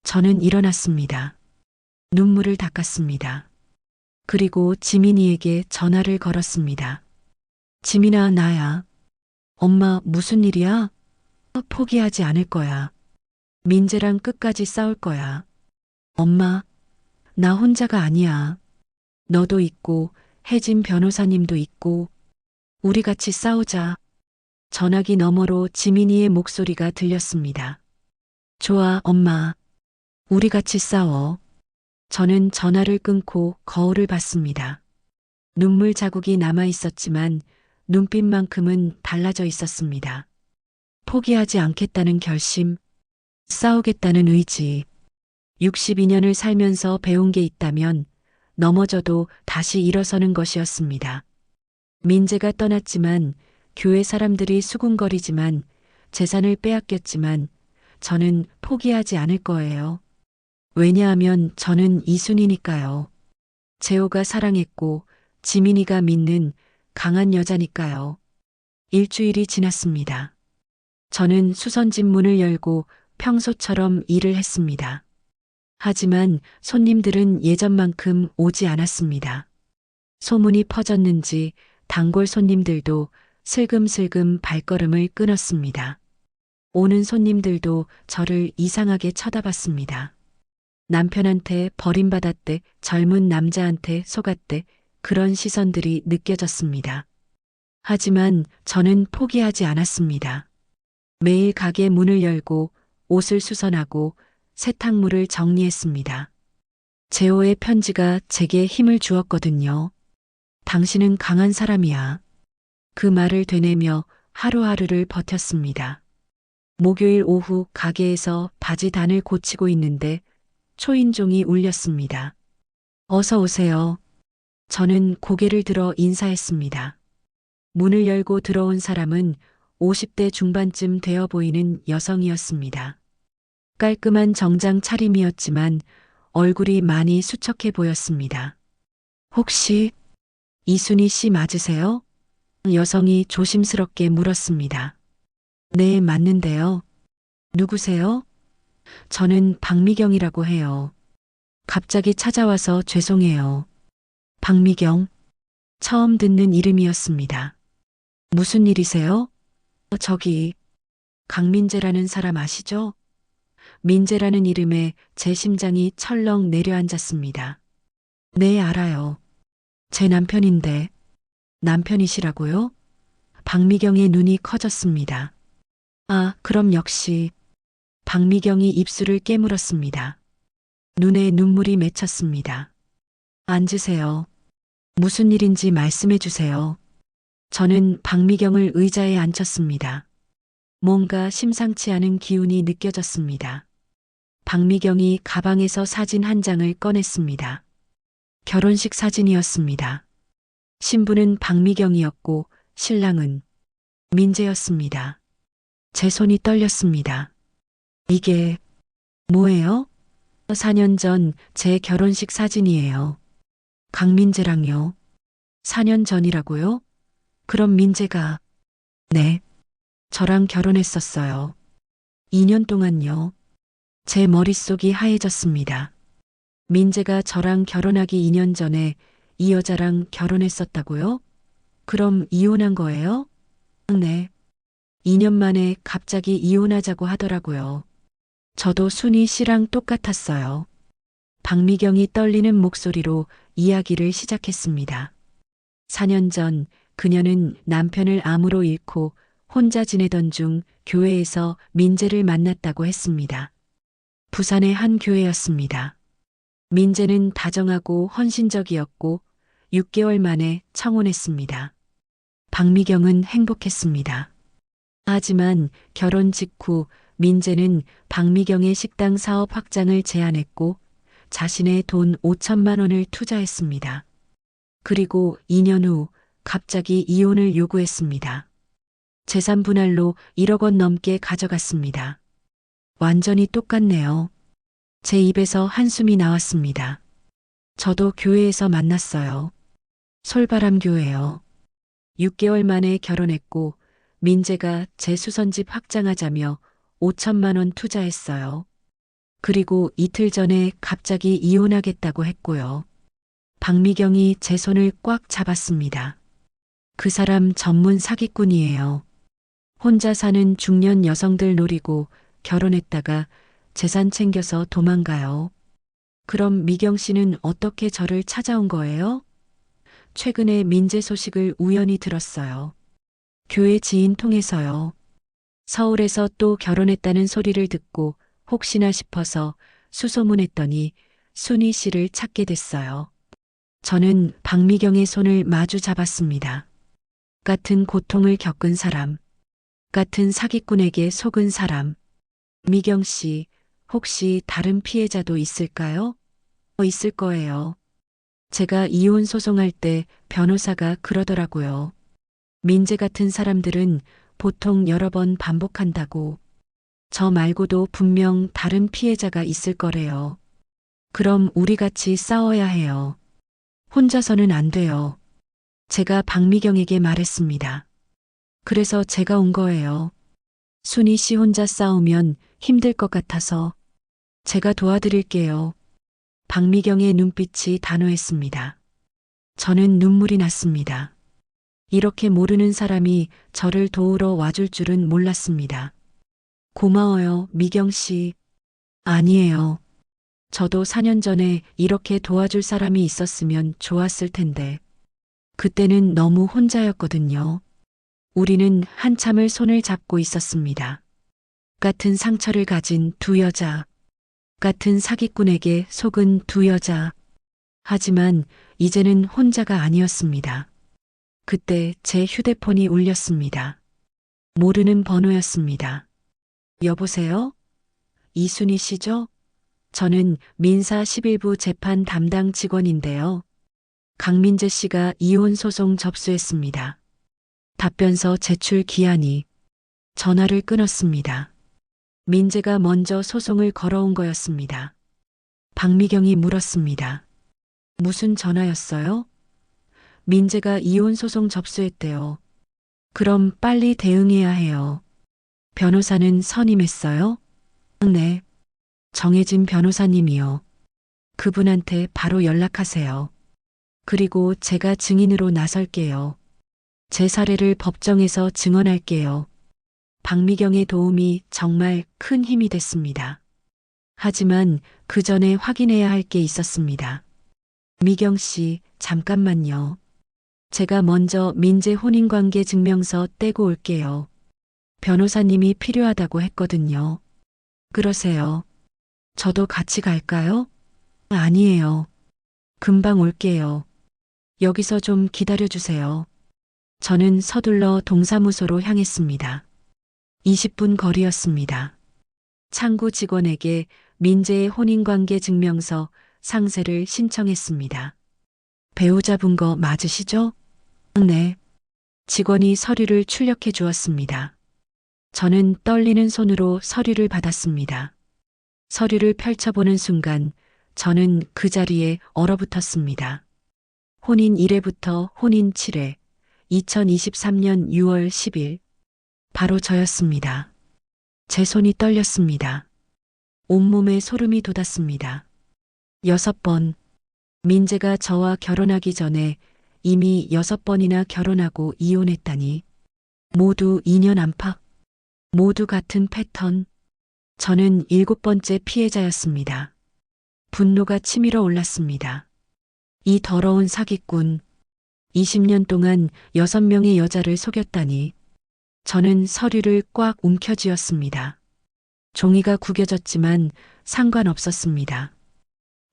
저는 일어났습니다. 눈물을 닦았습니다. 그리고 지민이에게 전화를 걸었습니다. 지민아, 나야. 엄마, 무슨 일이야? 포기하지 않을 거야. 민재랑 끝까지 싸울 거야. 엄마, 나 혼자가 아니야. 너도 있고, 혜진 변호사님도 있고, 우리 같이 싸우자. 전화기 너머로 지민이의 목소리가 들렸습니다. 좋아, 엄마. 우리 같이 싸워. 저는 전화를 끊고 거울을 봤습니다. 눈물 자국이 남아 있었지만 눈빛만큼은 달라져 있었습니다. 포기하지 않겠다는 결심, 싸우겠다는 의지. 62년을 살면서 배운 게 있다면 넘어져도 다시 일어서는 것이었습니다. 민재가 떠났지만, 교회 사람들이 수군거리지만, 재산을 빼앗겼지만 저는 포기하지 않을 거예요. 왜냐하면 저는 이순이니까요. 재호가 사랑했고 지민이가 믿는 강한 여자니까요. 일주일이 지났습니다. 저는 수선집 문을 열고 평소처럼 일을 했습니다. 하지만 손님들은 예전만큼 오지 않았습니다. 소문이 퍼졌는지 단골 손님들도 슬금슬금 발걸음을 끊었습니다. 오는 손님들도 저를 이상하게 쳐다봤습니다. 남편한테 버림받았대, 젊은 남자한테 속았대, 그런 시선들이 느껴졌습니다. 하지만 저는 포기하지 않았습니다. 매일 가게 문을 열고 옷을 수선하고 세탁물을 정리했습니다. 재호의 편지가 제게 힘을 주었거든요. 당신은 강한 사람이야. 그 말을 되뇌며 하루하루를 버텼습니다. 목요일 오후 가게에서 바지 단을 고치고 있는데 초인종이 울렸습니다. 어서 오세요. 저는 고개를 들어 인사했습니다. 문을 열고 들어온 사람은 50대 중반쯤 되어 보이는 여성이었습니다. 깔끔한 정장 차림이었지만 얼굴이 많이 수척해 보였습니다. 혹시 이순희 씨 맞으세요? 여성이 조심스럽게 물었습니다. 네, 맞는데요. 누구세요? 저는 박미경이라고 해요. 갑자기 찾아와서 죄송해요. 박미경. 처음 듣는 이름이었습니다. 무슨 일이세요? 저기, 강민재라는 사람 아시죠? 민재라는 이름에 제 심장이 철렁 내려앉았습니다. 네, 알아요. 제 남편인데. 남편이시라고요? 박미경의 눈이 커졌습니다. 아, 그럼 역시. 박미경이 입술을 깨물었습니다. 눈에 눈물이 맺혔습니다. 앉으세요. 무슨 일인지 말씀해 주세요. 저는 박미경을 의자에 앉혔습니다. 뭔가 심상치 않은 기운이 느껴졌습니다. 박미경이 가방에서 사진 한 장을 꺼냈습니다. 결혼식 사진이었습니다. 신부는 박미경이었고 신랑은 민재였습니다. 제 손이 떨렸습니다. 이게 뭐예요? 4년 전 제 결혼식 사진이에요. 강민재랑요. 4년 전이라고요? 그럼 민재가, 네, 저랑 결혼했었어요. 2년 동안요. 제 머릿속이 하얘졌습니다. 민재가 저랑 결혼하기 2년 전에 이 여자랑 결혼했었다고요? 그럼 이혼한 거예요? 네. 2년 만에 갑자기 이혼하자고 하더라고요. 저도 순희 씨랑 똑같았어요. 박미경이 떨리는 목소리로 이야기를 시작했습니다. 4년 전 그녀는 남편을 암으로 잃고 혼자 지내던 중 교회에서 민재를 만났다고 했습니다. 부산의 한 교회였습니다. 민재는 다정하고 헌신적이었고 6개월 만에 청혼했습니다. 박미경은 행복했습니다. 하지만 결혼 직후 민재는 박미경의 식당 사업 확장을 제안했고 자신의 돈 5천만 원을 투자했습니다. 그리고 2년 후 갑자기 이혼을 요구했습니다. 재산 분할로 1억 원 넘게 가져갔습니다. 완전히 똑같네요. 제 입에서 한숨이 나왔습니다. 저도 교회에서 만났어요. 솔바람 교회요. 6개월 만에 결혼했고 민재가 제 수선집 확장하자며 5천만 원 투자했어요. 그리고 이틀 전에 갑자기 이혼하겠다고 했고요. 박미경이 제 손을 꽉 잡았습니다. 그 사람 전문 사기꾼이에요. 혼자 사는 중년 여성들 노리고 결혼했다가 재산 챙겨서 도망가요. 그럼 미경 씨는 어떻게 저를 찾아온 거예요? 최근에 민재 소식을 우연히 들었어요. 교회 지인 통해서요. 서울에서 또 결혼했다는 소리를 듣고 혹시나 싶어서 수소문했더니 순희 씨를 찾게 됐어요. 저는 박미경의 손을 마주 잡았습니다. 같은 고통을 겪은 사람, 같은 사기꾼에게 속은 사람. 미경 씨, 혹시 다른 피해자도 있을까요? 있을 거예요. 제가 이혼 소송할 때 변호사가 그러더라고요. 민재 같은 사람들은 보통 여러 번 반복한다고. 저 말고도 분명 다른 피해자가 있을 거래요. 그럼 우리 같이 싸워야 해요. 혼자서는 안 돼요. 제가 박미경에게 말했습니다. 그래서 제가 온 거예요. 순희 씨 혼자 싸우면 힘들 것 같아서 제가 도와드릴게요. 박미경의 눈빛이 단호했습니다. 저는 눈물이 났습니다. 이렇게 모르는 사람이 저를 도우러 와줄 줄은 몰랐습니다. 고마워요, 미경 씨. 아니에요. 저도 4년 전에 이렇게 도와줄 사람이 있었으면 좋았을 텐데. 그때는 너무 혼자였거든요. 우리는 한참을 손을 잡고 있었습니다. 같은 상처를 가진 두 여자. 같은 사기꾼에게 속은 두 여자. 하지만 이제는 혼자가 아니었습니다. 그때 제 휴대폰이 울렸습니다. 모르는 번호였습니다. 여보세요? 이순희 씨죠? 저는 민사 11부 재판 담당 직원인데요. 강민재 씨가 이혼 소송 접수했습니다. 답변서 제출 기한이. 전화를 끊었습니다. 민재가 먼저 소송을 걸어온 거였습니다. 박미경이 물었습니다. 무슨 전화였어요? 민재가 이혼 소송 접수했대요. 그럼 빨리 대응해야 해요. 변호사는 선임했어요? 네. 정해진 변호사님이요. 그분한테 바로 연락하세요. 그리고 제가 증인으로 나설게요. 제 사례를 법정에서 증언할게요. 박미경의 도움이 정말 큰 힘이 됐습니다. 하지만 그 전에 확인해야 할 게 있었습니다. 미경 씨, 잠깐만요. 제가 먼저 민재 혼인관계 증명서 떼고 올게요. 변호사님이 필요하다고 했거든요. 그러세요. 저도 같이 갈까요? 아니에요. 금방 올게요. 여기서 좀 기다려주세요. 저는 서둘러 동사무소로 향했습니다. 20분 거리였습니다. 창구 직원에게 민재의 혼인관계 증명서 상세를 신청했습니다. 배우자 분 거 맞으시죠? 네. 직원이 서류를 출력해 주었습니다. 저는 떨리는 손으로 서류를 받았습니다. 서류를 펼쳐보는 순간 저는 그 자리에 얼어붙었습니다. 혼인 1회부터 혼인 7회, 2023년 6월 10일. 바로 저였습니다. 제 손이 떨렸습니다. 온몸에 소름이 돋았습니다. 6번. 민재가 저와 결혼하기 전에 이미 6번이나 결혼하고 이혼했다니. 모두 2년 안팎. 모두 같은 패턴. 저는 7번째 피해자였습니다. 분노가 치밀어 올랐습니다. 이 더러운 사기꾼. 20년 동안 6명의 여자를 속였다니. 저는 서류를 꽉 움켜쥐었습니다. 종이가 구겨졌지만 상관없었습니다.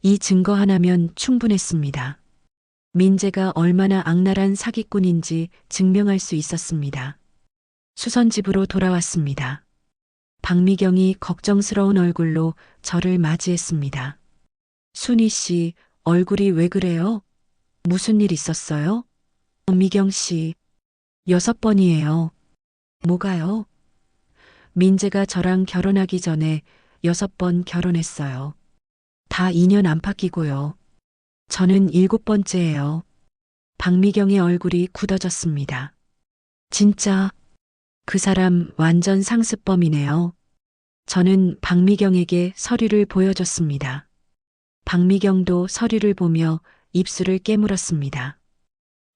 이 증거 하나면 충분했습니다. 민재가 얼마나 악랄한 사기꾼인지 증명할 수 있었습니다. 수선집으로 돌아왔습니다. 박미경이 걱정스러운 얼굴로 저를 맞이했습니다. 순희 씨, 얼굴이 왜 그래요? 무슨 일 있었어요? 미경 씨, 6번이에요. 뭐가요? 민재가 저랑 결혼하기 전에 6번 결혼했어요. 다 2년 안팎이고요. 저는 7번째예요. 박미경의 얼굴이 굳어졌습니다. 진짜 그 사람 완전 상습범이네요. 저는 박미경에게 서류를 보여줬습니다. 박미경도 서류를 보며 입술을 깨물었습니다.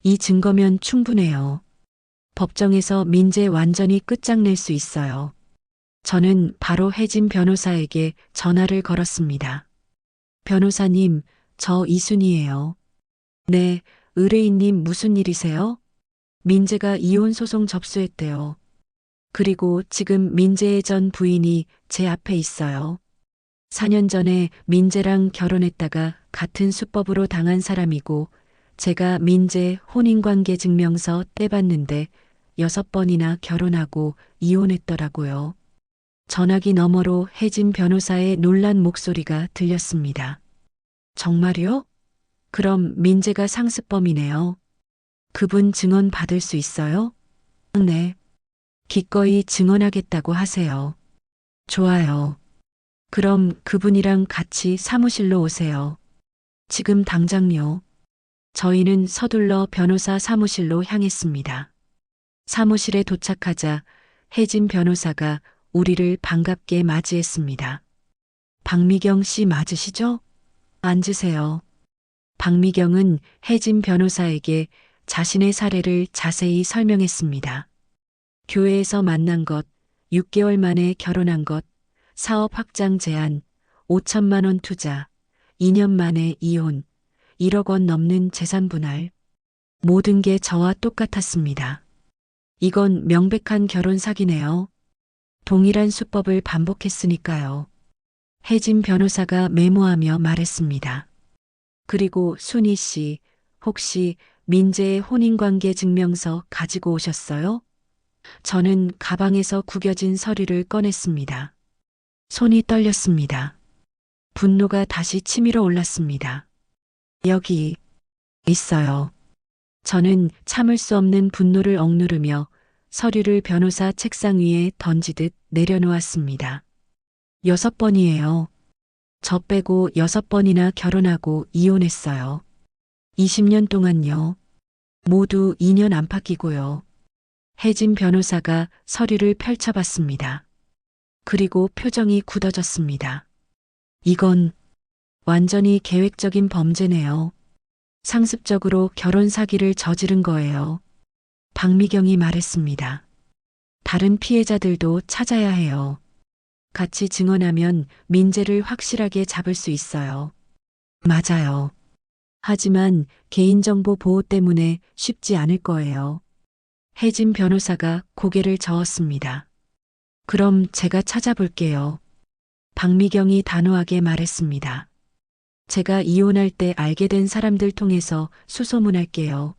이 증거면 충분해요. 법정에서 민재 완전히 끝장낼 수 있어요. 저는 바로 혜진 변호사에게 전화를 걸었습니다. 변호사님, 저 이순이에요. 네, 의뢰인님 무슨 일이세요? 민재가 이혼 소송 접수했대요. 그리고 지금 민재의 전 부인이 제 앞에 있어요. 4년 전에 민재랑 결혼했다가 같은 수법으로 당한 사람이고 제가 민재 혼인관계 증명서 떼봤는데 6번이나 결혼하고 이혼했더라고요. 전화기 너머로 혜진 변호사의 놀란 목소리가 들렸습니다. 정말요? 그럼 민재가 상습범이네요. 그분 증언 받을 수 있어요? 네. 기꺼이 증언하겠다고 하세요. 좋아요. 그럼 그분이랑 같이 사무실로 오세요. 지금 당장요. 저희는 서둘러 변호사 사무실로 향했습니다. 사무실에 도착하자 혜진 변호사가 우리를 반갑게 맞이했습니다. 박미경 씨 맞으시죠? 앉으세요. 박미경은 혜진 변호사에게 자신의 사례를 자세히 설명했습니다. 교회에서 만난 것, 6개월 만에 결혼한 것, 사업 확장 제한, 5천만 원 투자, 2년 만에 이혼, 1억 원 넘는 재산 분할. 모든 게 저와 똑같았습니다. 이건 명백한 결혼 사기네요. 동일한 수법을 반복했으니까요. 혜진 변호사가 메모하며 말했습니다. 그리고 순희 씨, 혹시 민재의 혼인관계 증명서 가지고 오셨어요? 저는 가방에서 구겨진 서류를 꺼냈습니다. 손이 떨렸습니다. 분노가 다시 치밀어 올랐습니다. 여기 있어요. 저는 참을 수 없는 분노를 억누르며 서류를 변호사 책상 위에 던지듯 내려놓았습니다. 6번이에요. 저 빼고 6번이나 결혼하고 이혼했어요. 20년 동안요. 모두 2년 안팎이고요. 혜진 변호사가 서류를 펼쳐봤습니다. 그리고 표정이 굳어졌습니다. 이건 완전히 계획적인 범죄네요. 상습적으로 결혼 사기를 저지른 거예요. 박미경이 말했습니다. 다른 피해자들도 찾아야 해요. 같이 증언하면 민재를 확실하게 잡을 수 있어요. 맞아요. 하지만 개인정보 보호 때문에 쉽지 않을 거예요. 혜진 변호사가 고개를 저었습니다. 그럼 제가 찾아볼게요. 박미경이 단호하게 말했습니다. 제가 이혼할 때 알게 된 사람들 통해서 수소문할게요.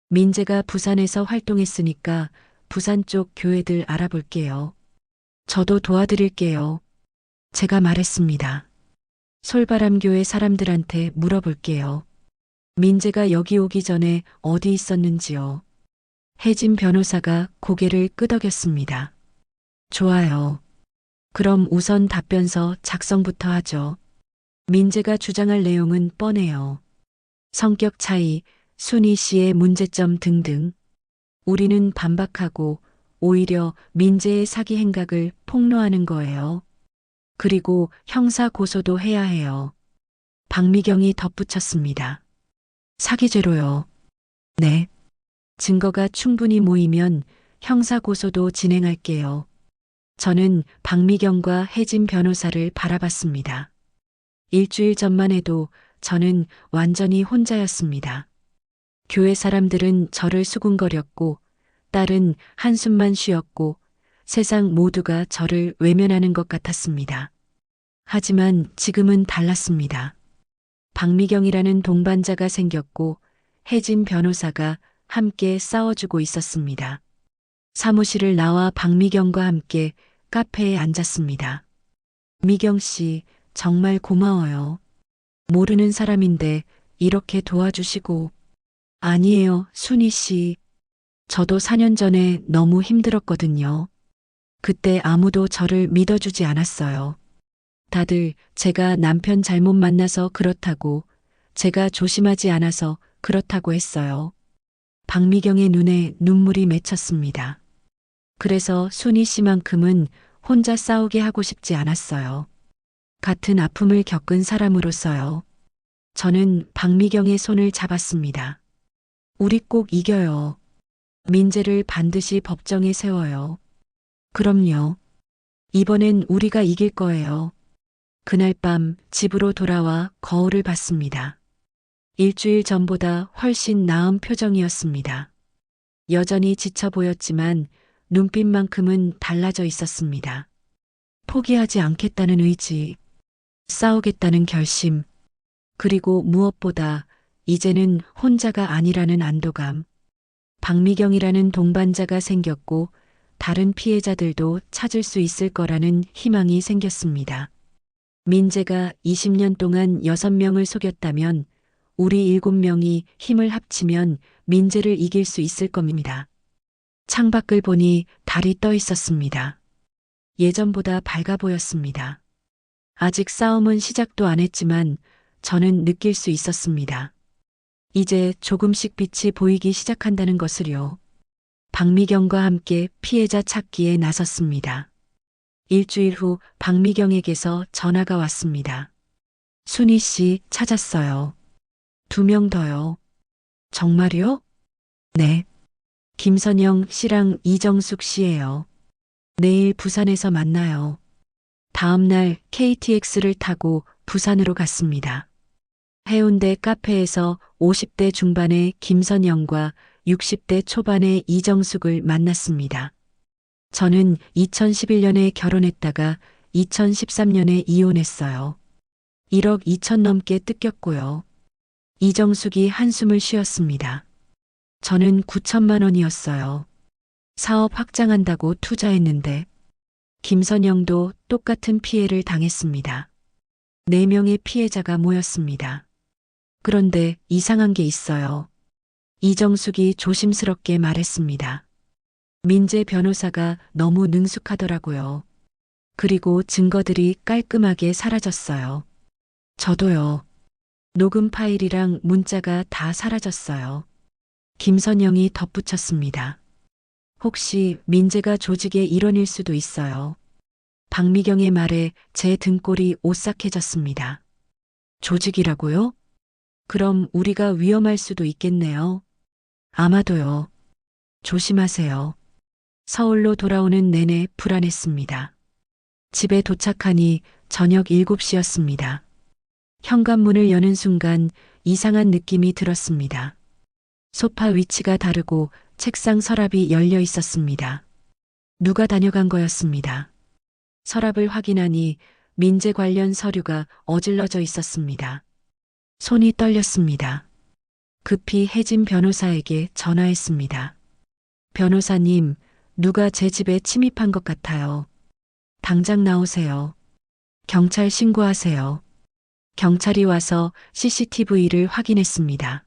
민재가 부산에서 활동했으니까 부산 쪽 교회들 알아볼게요. 저도 도와드릴게요. 제가 말했습니다. 솔바람교회 사람들한테 물어볼게요. 민재가 여기 오기 전에 어디 있었는지요. 혜진 변호사가 고개를 끄덕였습니다. 좋아요. 그럼 우선 답변서 작성부터 하죠. 민재가 주장할 내용은 뻔해요. 성격 차이, 순희 씨의 문제점 등등. 우리는 반박하고 오히려 민재의 사기 행각을 폭로하는 거예요. 그리고 형사 고소도 해야 해요. 박미경이 덧붙였습니다. 사기죄로요. 네. 증거가 충분히 모이면 형사 고소도 진행할게요. 저는 박미경과 혜진 변호사를 바라봤습니다. 일주일 전만 해도 저는 완전히 혼자였습니다. 교회 사람들은 저를 수군거렸고 딸은 한숨만 쉬었고 세상 모두가 저를 외면하는 것 같았습니다. 하지만 지금은 달랐습니다. 박미경이라는 동반자가 생겼고 혜진 변호사가 함께 싸워주고 있었습니다. 사무실을 나와 박미경과 함께 카페에 앉았습니다. 미경 씨, 정말 고마워요. 모르는 사람인데 이렇게 도와주시고. 아니에요, 순희 씨. 저도 4년 전에 너무 힘들었거든요. 그때 아무도 저를 믿어주지 않았어요. 다들 제가 남편 잘못 만나서 그렇다고, 제가 조심하지 않아서 그렇다고 했어요. 박미경의 눈에 눈물이 맺혔습니다. 그래서 순희 씨만큼은 혼자 싸우게 하고 싶지 않았어요. 같은 아픔을 겪은 사람으로서요. 저는 박미경의 손을 잡았습니다. 우리 꼭 이겨요. 민재를 반드시 법정에 세워요. 그럼요. 이번엔 우리가 이길 거예요. 그날 밤 집으로 돌아와 거울을 봤습니다. 일주일 전보다 훨씬 나은 표정이었습니다. 여전히 지쳐 보였지만 눈빛만큼은 달라져 있었습니다. 포기하지 않겠다는 의지, 싸우겠다는 결심, 그리고 무엇보다 이제는 혼자가 아니라는 안도감. 박미경이라는 동반자가 생겼고 다른 피해자들도 찾을 수 있을 거라는 희망이 생겼습니다. 민재가 20년 동안 6명을 속였다면 우리 7명이 힘을 합치면 민재를 이길 수 있을 겁니다. 창밖을 보니 달이 떠 있었습니다. 예전보다 밝아 보였습니다. 아직 싸움은 시작도 안 했지만 저는 느낄 수 있었습니다. 이제 조금씩 빛이 보이기 시작한다는 것을요. 박미경과 함께 피해자 찾기에 나섰습니다. 일주일 후 박미경에게서 전화가 왔습니다. 순희 씨 찾았어요. 2명 더요. 정말요? 네. 김선영 씨랑 이정숙 씨예요. 내일 부산에서 만나요. 다음 날 KTX를 타고 부산으로 갔습니다. 해운대 카페에서 50대 중반의 김선영과 60대 초반의 이정숙을 만났습니다. 저는 2011년에 결혼했다가 2013년에 이혼했어요. 1억 2천 넘게 뜯겼고요. 이정숙이 한숨을 쉬었습니다. 저는 9천만 원이었어요. 사업 확장한다고 투자했는데 김선영도 똑같은 피해를 당했습니다. 4명의 피해자가 모였습니다. 그런데 이상한 게 있어요. 이정숙이 조심스럽게 말했습니다. 민재 변호사가 너무 능숙하더라고요. 그리고 증거들이 깔끔하게 사라졌어요. 저도요. 녹음 파일이랑 문자가 다 사라졌어요. 김선영이 덧붙였습니다. 혹시 민재가 조직의 일원일 수도 있어요. 박미경의 말에 제 등골이 오싹해졌습니다. 조직이라고요? 그럼 우리가 위험할 수도 있겠네요. 아마도요. 조심하세요. 서울로 돌아오는 내내 불안했습니다. 집에 도착하니 저녁 7시였습니다. 현관문을 여는 순간 이상한 느낌이 들었습니다. 소파 위치가 다르고 책상 서랍이 열려 있었습니다. 누가 다녀간 거였습니다. 서랍을 확인하니 민재 관련 서류가 어질러져 있었습니다. 손이 떨렸습니다. 급히 혜진 변호사에게 전화했습니다. 변호사님, 누가 제 집에 침입한 것 같아요. 당장 나오세요. 경찰 신고하세요. 경찰이 와서 CCTV를 확인했습니다.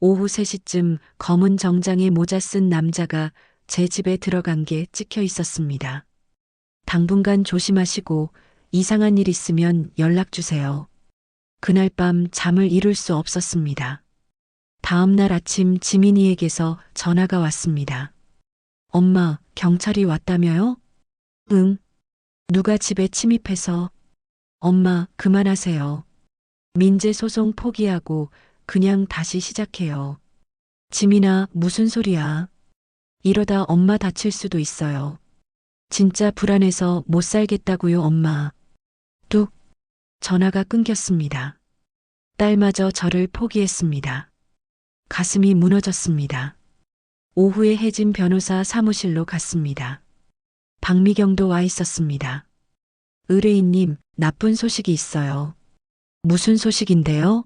오후 3시쯤 검은 정장에 모자 쓴 남자가 제 집에 들어간 게 찍혀 있었습니다. 당분간 조심하시고 이상한 일 있으면 연락 주세요. 그날 밤 잠을 이룰 수 없었습니다. 다음 날 아침 지민이에게서 전화가 왔습니다. 엄마, 경찰이 왔다며요? 응. 누가 집에 침입해서. 엄마, 그만하세요. 민재 소송 포기하고 그냥 다시 시작해요. 지민아, 무슨 소리야. 이러다 엄마 다칠 수도 있어요. 진짜 불안해서 못 살겠다고요, 엄마. 뚝. 전화가 끊겼습니다. 딸마저 저를 포기했습니다. 가슴이 무너졌습니다. 오후에 혜진 변호사 사무실로 갔습니다. 박미경도 와 있었습니다. 의뢰인님, 나쁜 소식이 있어요. 무슨 소식인데요?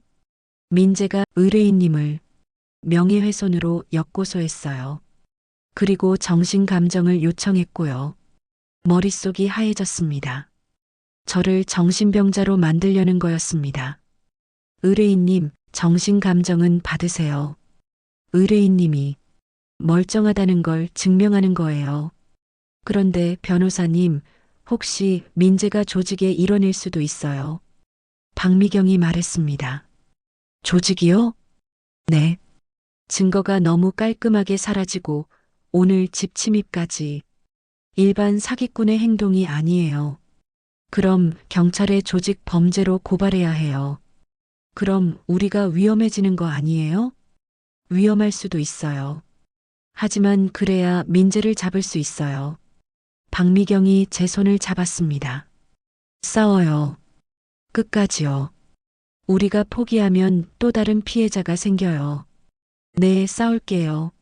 민재가 의뢰인님을 명예훼손으로 역고소했어요. 그리고 정신감정을 요청했고요. 머릿속이 하얘졌습니다. 저를 정신병자로 만들려는 거였습니다. 의뢰인님, 정신감정은 받으세요. 의뢰인님이 멀쩡하다는 걸 증명하는 거예요. 그런데 변호사님, 혹시 민재가 조직의 일원일 수도 있어요. 박미경이 말했습니다. 조직이요? 네. 증거가 너무 깔끔하게 사라지고 오늘 집 침입까지 일반 사기꾼의 행동이 아니에요. 그럼 경찰에 조직 범죄로 고발해야 해요. 그럼 우리가 위험해지는 거 아니에요? 위험할 수도 있어요. 하지만 그래야 민재를 잡을 수 있어요. 박미경이 제 손을 잡았습니다. 싸워요. 끝까지요. 우리가 포기하면 또 다른 피해자가 생겨요. 네, 싸울게요.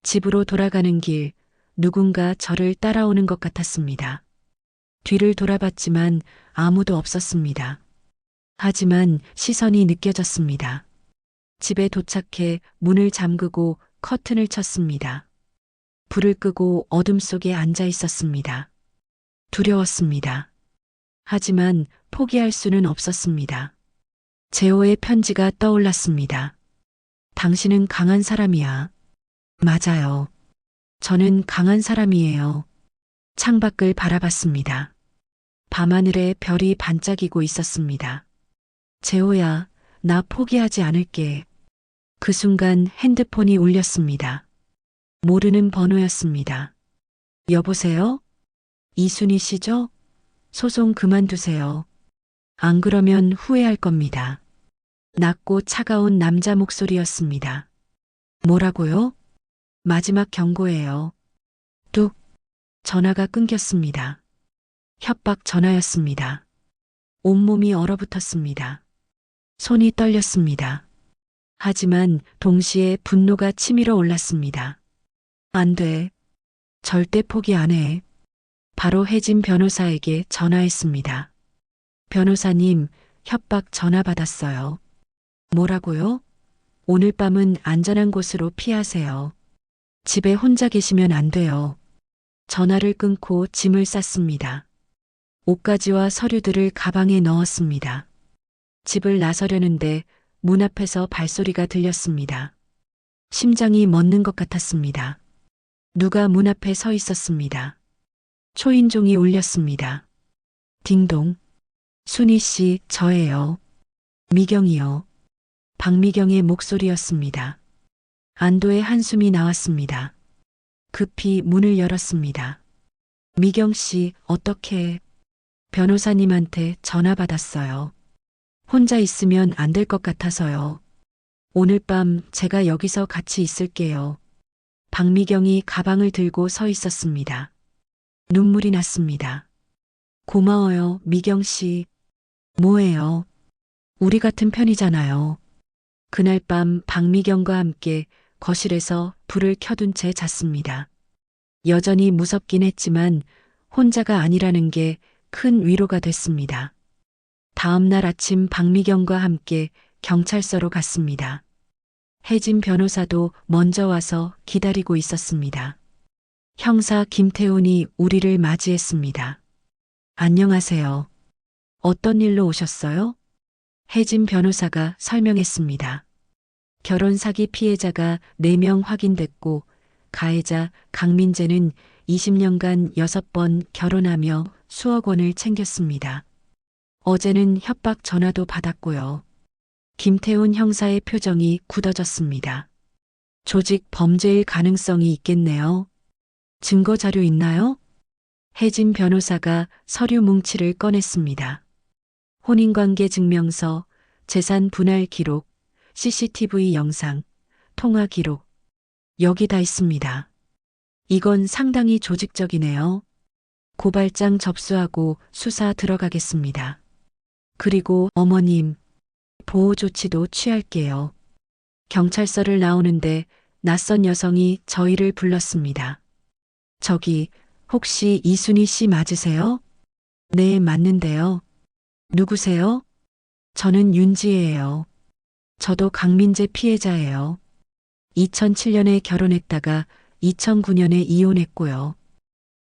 집으로 돌아가는 길, 누군가 저를 따라오는 것 같았습니다. 뒤를 돌아봤지만 아무도 없었습니다. 하지만 시선이 느껴졌습니다. 집에 도착해 문을 잠그고 커튼을 쳤습니다. 불을 끄고 어둠 속에 앉아 있었습니다. 두려웠습니다. 하지만 포기할 수는 없었습니다. 제호의 편지가 떠올랐습니다. 당신은 강한 사람이야. 맞아요. 저는 강한 사람이에요. 창밖을 바라봤습니다. 밤하늘에 별이 반짝이고 있었습니다. 제호야, 나 포기하지 않을게. 그 순간 핸드폰이 울렸습니다. 모르는 번호였습니다. 여보세요? 이순희 씨죠? 소송 그만두세요. 안 그러면 후회할 겁니다. 낮고 차가운 남자 목소리였습니다. 뭐라고요? 마지막 경고예요. 뚝. 전화가 끊겼습니다. 협박 전화였습니다. 온몸이 얼어붙었습니다. 손이 떨렸습니다. 하지만 동시에 분노가 치밀어 올랐습니다. 안 돼. 절대 포기 안 해. 바로 혜진 변호사에게 전화했습니다. 변호사님, 협박 전화 받았어요. 뭐라고요? 오늘 밤은 안전한 곳으로 피하세요. 집에 혼자 계시면 안 돼요. 전화를 끊고 짐을 쌌습니다. 옷가지와 서류들을 가방에 넣었습니다. 집을 나서려는데 문 앞에서 발소리가 들렸습니다. 심장이 멎는 것 같았습니다. 누가 문 앞에 서 있었습니다. 초인종이 울렸습니다. 딩동. 순희 씨, 저예요. 미경이요. 박미경의 목소리였습니다. 안도의 한숨이 나왔습니다. 급히 문을 열었습니다. 미경 씨, 어떻게? 변호사님한테 전화 받았어요. 혼자 있으면 안 될 것 같아서요. 오늘 밤 제가 여기서 같이 있을게요. 박미경이 가방을 들고 서 있었습니다. 눈물이 났습니다. 고마워요, 미경 씨. 뭐예요? 우리 같은 편이잖아요. 그날 밤 박미경과 함께 거실에서 불을 켜둔 채 잤습니다. 여전히 무섭긴 했지만 혼자가 아니라는 게 큰 위로가 됐습니다. 다음 날 아침 박미경과 함께 경찰서로 갔습니다. 혜진 변호사도 먼저 와서 기다리고 있었습니다. 형사 김태훈이 우리를 맞이했습니다. 안녕하세요. 어떤 일로 오셨어요? 혜진 변호사가 설명했습니다. 결혼 사기 피해자가 4명 확인됐고 가해자 강민재는 20년간 6번 결혼하며 수억 원을 챙겼습니다. 어제는 협박 전화도 받았고요. 김태훈 형사의 표정이 굳어졌습니다. 조직 범죄일 가능성이 있겠네요. 증거 자료 있나요? 혜진 변호사가 서류 뭉치를 꺼냈습니다. 혼인관계 증명서, 재산 분할 기록, CCTV 영상, 통화 기록. 여기 다 있습니다. 이건 상당히 조직적이네요. 고발장 접수하고 수사 들어가겠습니다. 그리고 어머님, 보호 조치도 취할게요. 경찰서를 나오는데 낯선 여성이 저희를 불렀습니다. 저기, 혹시 이순희 씨 맞으세요? 네, 맞는데요. 누구세요? 저는 윤지혜예요. 저도 강민재 피해자예요. 2007년에 결혼했다가 2009년에 이혼했고요.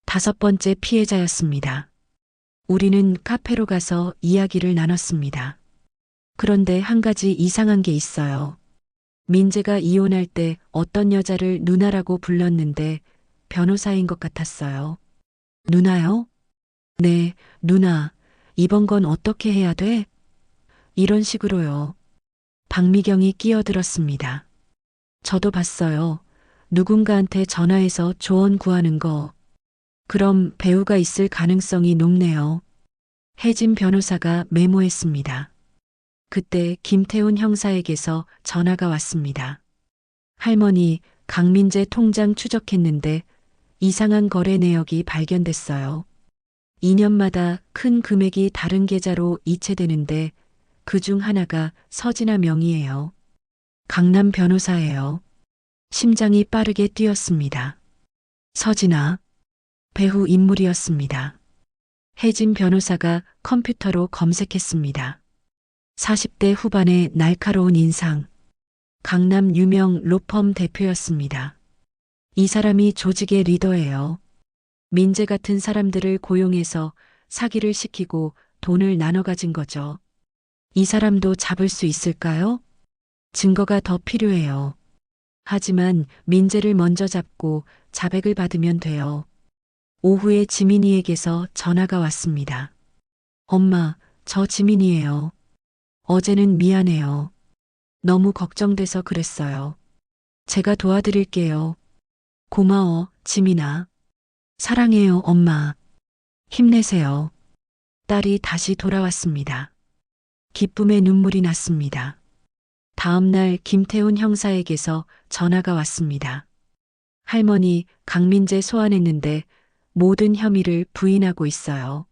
5번째 피해자였습니다. 우리는 카페로 가서 이야기를 나눴습니다. 그런데 한 가지 이상한 게 있어요. 민재가 이혼할 때 어떤 여자를 누나라고 불렀는데 변호사인 것 같았어요. 누나요? 네, 누나. 이번 건 어떻게 해야 돼? 이런 식으로요. 박미경이 끼어들었습니다. 저도 봤어요. 누군가한테 전화해서 조언 구하는 거. 그럼 배우가 있을 가능성이 높네요. 혜진 변호사가 메모했습니다. 그때 김태훈 형사에게서 전화가 왔습니다. 할머니, 강민재 통장 추적했는데 이상한 거래 내역이 발견됐어요. 2년마다 큰 금액이 다른 계좌로 이체되는데 그중 하나가 서진아 명의예요. 강남 변호사예요. 심장이 빠르게 뛰었습니다. 서진아, 배후 인물이었습니다. 혜진 변호사가 컴퓨터로 검색했습니다. 40대 후반의 날카로운 인상. 강남 유명 로펌 대표였습니다. 이 사람이 조직의 리더예요. 민재 같은 사람들을 고용해서 사기를 시키고 돈을 나눠 가진 거죠. 이 사람도 잡을 수 있을까요? 증거가 더 필요해요. 하지만 민재를 먼저 잡고 자백을 받으면 돼요. 오후에 지민이에게서 전화가 왔습니다. 엄마, 저 지민이에요. 어제는 미안해요. 너무 걱정돼서 그랬어요. 제가 도와드릴게요. 고마워, 지민아. 사랑해요, 엄마. 힘내세요. 딸이 다시 돌아왔습니다. 기쁨의 눈물이 났습니다. 다음 날 김태훈 형사에게서 전화가 왔습니다. 할머니, 강민재 소환했는데 모든 혐의를 부인하고 있어요.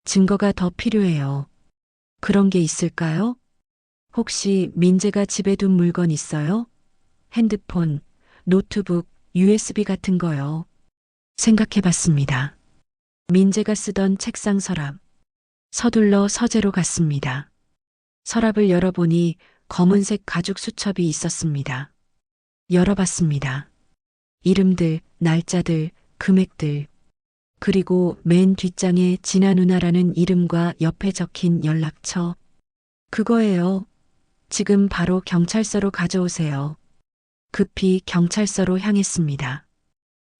증거가 더 필요해요. 그런 게 있을까요? 혹시 민재가 집에 둔 물건 있어요? 핸드폰, 노트북, USB 같은 거요. 생각해 봤습니다. 민재가 쓰던 책상 서랍. 서둘러 서재로 갔습니다. 서랍을 열어보니 검은색 가죽 수첩이 있었습니다. 열어봤습니다. 이름들, 날짜들, 금액들. 그리고 맨 뒷장에 진아 누나라는 이름과 옆에 적힌 연락처. 그거예요. 지금 바로 경찰서로 가져오세요. 급히 경찰서로 향했습니다.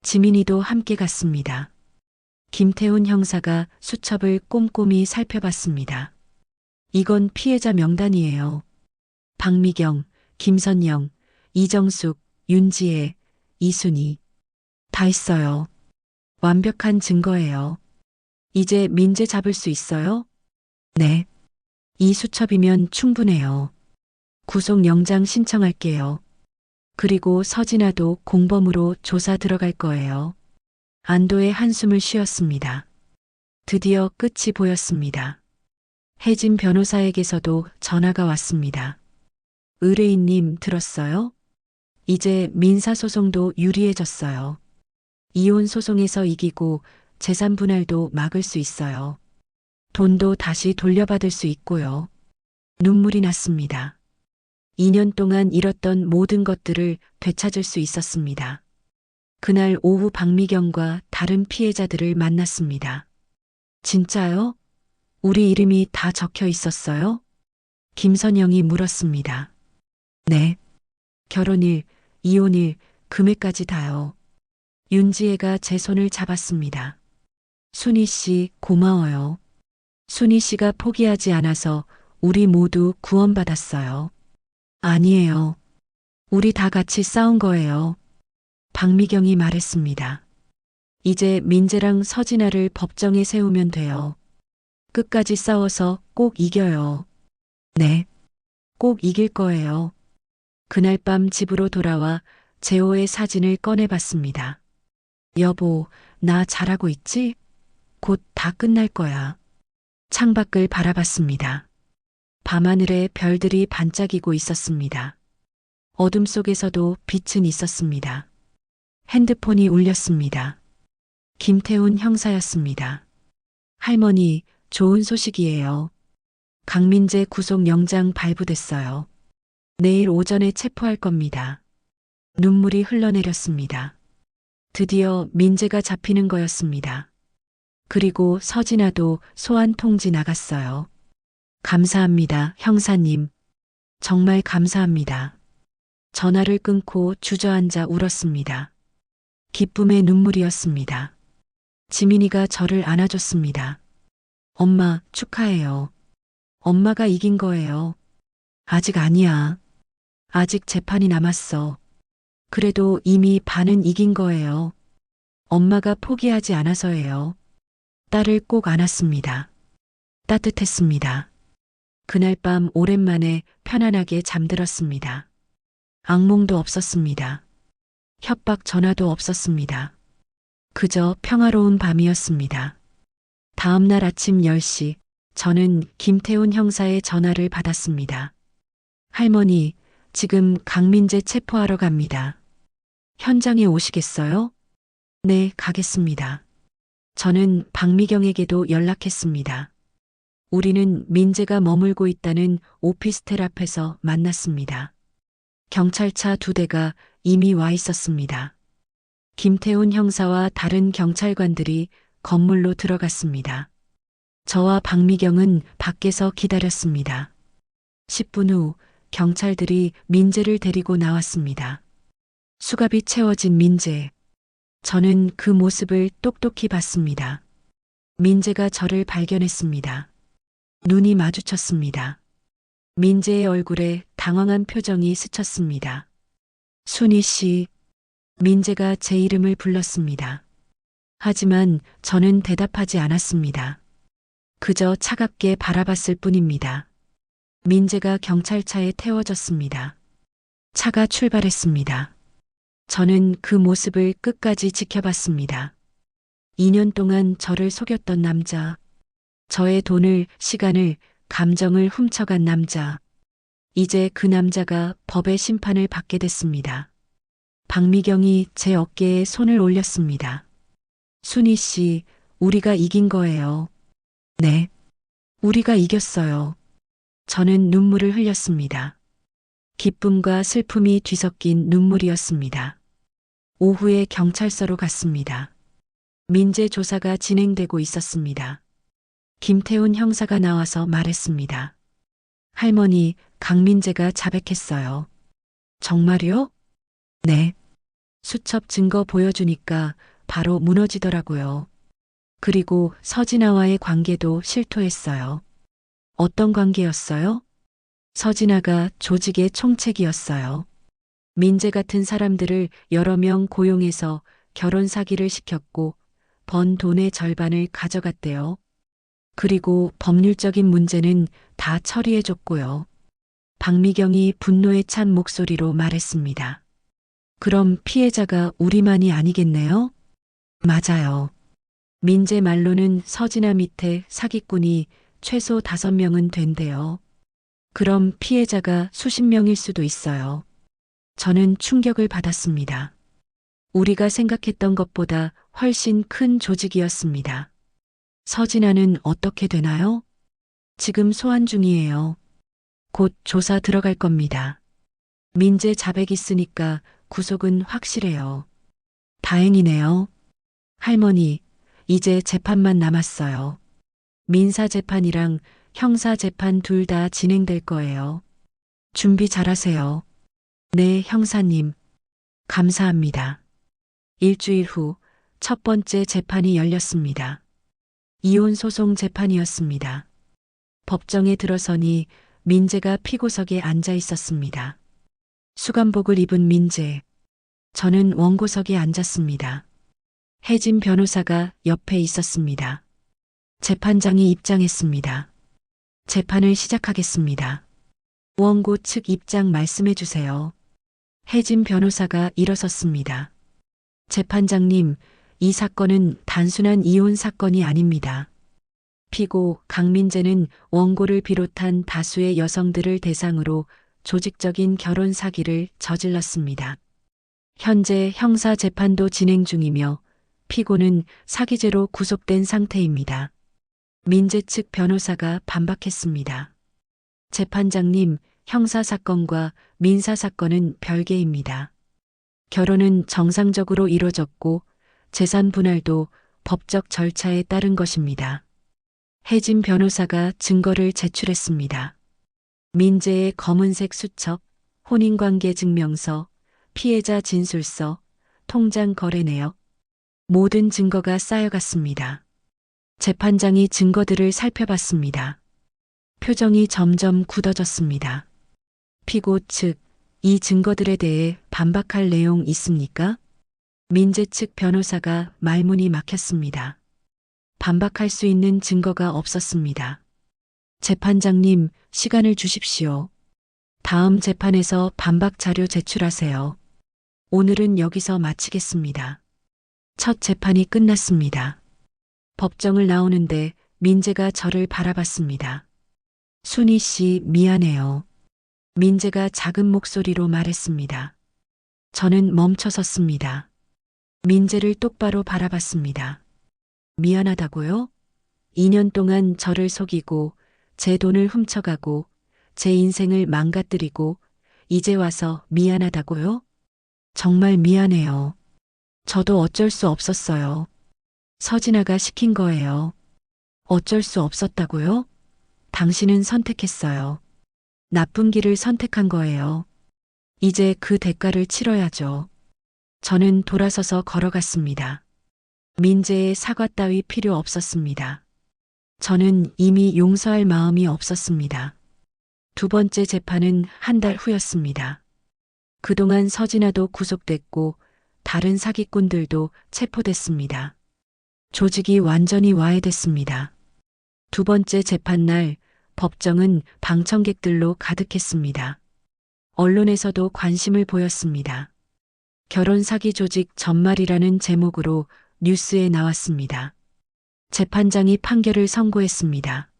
지민이도 함께 갔습니다. 김태훈 형사가 수첩을 꼼꼼히 살펴봤습니다. 이건 피해자 명단이에요. 박미경, 김선영, 이정숙, 윤지혜, 이순희. 다 있어요. 완벽한 증거예요. 이제 민재 잡을 수 있어요? 네. 이 수첩이면 충분해요. 구속영장 신청할게요. 그리고 서진아도 공범으로 조사 들어갈 거예요. 안도의 한숨을 쉬었습니다. 드디어 끝이 보였습니다. 혜진 변호사에게서도 전화가 왔습니다. 의뢰인님 들었어요? 이제 민사소송도 유리해졌어요. 이혼 소송에서 이기고 재산 분할도 막을 수 있어요. 돈도 다시 돌려받을 수 있고요. 눈물이 났습니다. 2년 동안 잃었던 모든 것들을 되찾을 수 있었습니다. 그날 오후 박미경과 다른 피해자들을 만났습니다. 진짜요? 우리 이름이 다 적혀 있었어요? 김선영이 물었습니다. 네. 결혼일, 이혼일, 금액까지 다요. 윤지혜가 제 손을 잡았습니다. 순희 씨, 고마워요. 순희 씨가 포기하지 않아서 우리 모두 구원받았어요. 아니에요. 우리 다 같이 싸운 거예요. 박미경이 말했습니다. 이제 민재랑 서진아를 법정에 세우면 돼요. 끝까지 싸워서 꼭 이겨요. 네. 꼭 이길 거예요. 그날 밤 집으로 돌아와 재호의 사진을 꺼내봤습니다. 여보, 나 잘하고 있지? 곧 다 끝날 거야. 창밖을 바라봤습니다. 밤하늘에 별들이 반짝이고 있었습니다. 어둠 속에서도 빛은 있었습니다. 핸드폰이 울렸습니다. 김태훈 형사였습니다. 할머니, 좋은 소식이에요. 강민재 구속영장 발부됐어요. 내일 오전에 체포할 겁니다. 눈물이 흘러내렸습니다. 드디어 민재가 잡히는 거였습니다. 그리고 서진아도 소환 통지 나갔어요. 감사합니다, 형사님. 정말 감사합니다. 전화를 끊고 주저앉아 울었습니다. 기쁨의 눈물이었습니다. 지민이가 저를 안아줬습니다. 엄마, 축하해요. 엄마가 이긴 거예요. 아직 아니야. 아직 재판이 남았어. 그래도 이미 반은 이긴 거예요. 엄마가 포기하지 않아서예요. 딸을 꼭 안았습니다. 따뜻했습니다. 그날 밤 오랜만에 편안하게 잠들었습니다. 악몽도 없었습니다. 협박 전화도 없었습니다. 그저 평화로운 밤이었습니다. 다음 날 아침 10시, 저는 김태훈 형사의 전화를 받았습니다. 할머니, 지금 강민재 체포하러 갑니다. 현장에 오시겠어요? 네, 가겠습니다. 저는 박미경에게도 연락했습니다. 우리는 민재가 머물고 있다는 오피스텔 앞에서 만났습니다. 경찰차 2대가 이미 와 있었습니다. 김태훈 형사와 다른 경찰관들이 건물로 들어갔습니다. 저와 박미경은 밖에서 기다렸습니다. 10분 후 경찰들이 민재를 데리고 나왔습니다. 수갑이 채워진 민재. 저는 그 모습을 똑똑히 봤습니다. 민재가 저를 발견했습니다. 눈이 마주쳤습니다. 민재의 얼굴에 당황한 표정이 스쳤습니다. 순희 씨, 민재가 제 이름을 불렀습니다. 하지만 저는 대답하지 않았습니다. 그저 차갑게 바라봤을 뿐입니다. 민재가 경찰차에 태워졌습니다. 차가 출발했습니다. 저는 그 모습을 끝까지 지켜봤습니다. 2년 동안 저를 속였던 남자, 저의 돈을, 시간을, 감정을 훔쳐간 남자. 이제 그 남자가 법의 심판을 받게 됐습니다. 박미경이 제 어깨에 손을 올렸습니다. 순희 씨, 우리가 이긴 거예요. 네, 우리가 이겼어요. 저는 눈물을 흘렸습니다. 기쁨과 슬픔이 뒤섞인 눈물이었습니다. 오후에 경찰서로 갔습니다. 민재 조사가 진행되고 있었습니다. 김태훈 형사가 나와서 말했습니다. 할머니, 강민재가 자백했어요. 정말요? 네. 수첩 증거 보여주니까 바로 무너지더라고요. 그리고 서진아와의 관계도 실토했어요. 어떤 관계였어요? 서진아가 조직의 총책이었어요. 민재 같은 사람들을 여러 명 고용해서 결혼 사기를 시켰고 번 돈의 절반을 가져갔대요. 그리고 법률적인 문제는 다 처리해줬고요. 박미경이 분노에 찬 목소리로 말했습니다. 그럼 피해자가 우리만이 아니겠네요? 맞아요. 민재 말로는 서진아 밑에 사기꾼이 최소 5명은 된대요. 그럼 피해자가 수십 명일 수도 있어요. 저는 충격을 받았습니다. 우리가 생각했던 것보다 훨씬 큰 조직이었습니다. 서진아는 어떻게 되나요? 지금 소환 중이에요. 곧 조사 들어갈 겁니다. 민재 자백 있으니까 구속은 확실해요. 다행이네요. 할머니, 이제 재판만 남았어요. 민사 재판이랑 형사 재판 둘 다 진행될 거예요. 준비 잘하세요. 네, 형사님. 감사합니다. 일주일 후 첫 번째 재판이 열렸습니다. 이혼 소송 재판이었습니다. 법정에 들어서니 민재가 피고석에 앉아 있었습니다. 수감복을 입은 민재. 저는 원고석에 앉았습니다. 혜진 변호사가 옆에 있었습니다. 재판장이 입장했습니다. 재판을 시작하겠습니다. 원고 측 입장 말씀해 주세요. 혜진 변호사가 일어섰습니다. 재판장님, 이 사건은 단순한 이혼 사건이 아닙니다. 피고 강민재는 원고를 비롯한 다수의 여성들을 대상으로 조직적인 결혼 사기를 저질렀습니다. 현재 형사 재판도 진행 중이며 피고는 사기죄로 구속된 상태입니다. 민재 측 변호사가 반박했습니다. 재판장님, 형사 사건과 민사 사건은 별개입니다. 결혼은 정상적으로 이루어졌고 재산 분할도 법적 절차에 따른 것입니다. 혜진 변호사가 증거를 제출했습니다. 민재의 검은색 수첩, 혼인관계 증명서, 피해자 진술서, 통장 거래 내역, 모든 증거가 쌓여갔습니다. 재판장이 증거들을 살펴봤습니다. 표정이 점점 굳어졌습니다. 피고 측, 이 증거들에 대해 반박할 내용 있습니까? 민재 측 변호사가 말문이 막혔습니다. 반박할 수 있는 증거가 없었습니다. 재판장님, 시간을 주십시오. 다음 재판에서 반박 자료 제출하세요. 오늘은 여기서 마치겠습니다. 첫 재판이 끝났습니다. 법정을 나오는데 민재가 저를 바라봤습니다. 순희 씨, 미안해요. 민재가 작은 목소리로 말했습니다. 저는 멈춰섰습니다. 민재를 똑바로 바라봤습니다. 미안하다고요? 2년 동안 저를 속이고 제 돈을 훔쳐가고 제 인생을 망가뜨리고 이제 와서 미안하다고요? 정말 미안해요. 저도 어쩔 수 없었어요. 서진아가 시킨 거예요. 어쩔 수 없었다고요? 당신은 선택했어요. 나쁜 길을 선택한 거예요. 이제 그 대가를 치러야죠. 저는 돌아서서 걸어갔습니다. 민재의 사과 따위 필요 없었습니다. 저는 이미 용서할 마음이 없었습니다. 두 번째 재판은 한 달 후였습니다. 그동안 서진아도 구속됐고 다른 사기꾼들도 체포됐습니다. 조직이 완전히 와해됐습니다. 두 번째 재판날 법정은 방청객들로 가득했습니다. 언론에서도 관심을 보였습니다. 결혼 사기 조직 전말이라는 제목으로 뉴스에 나왔습니다. 재판장이 판결을 선고했습니다.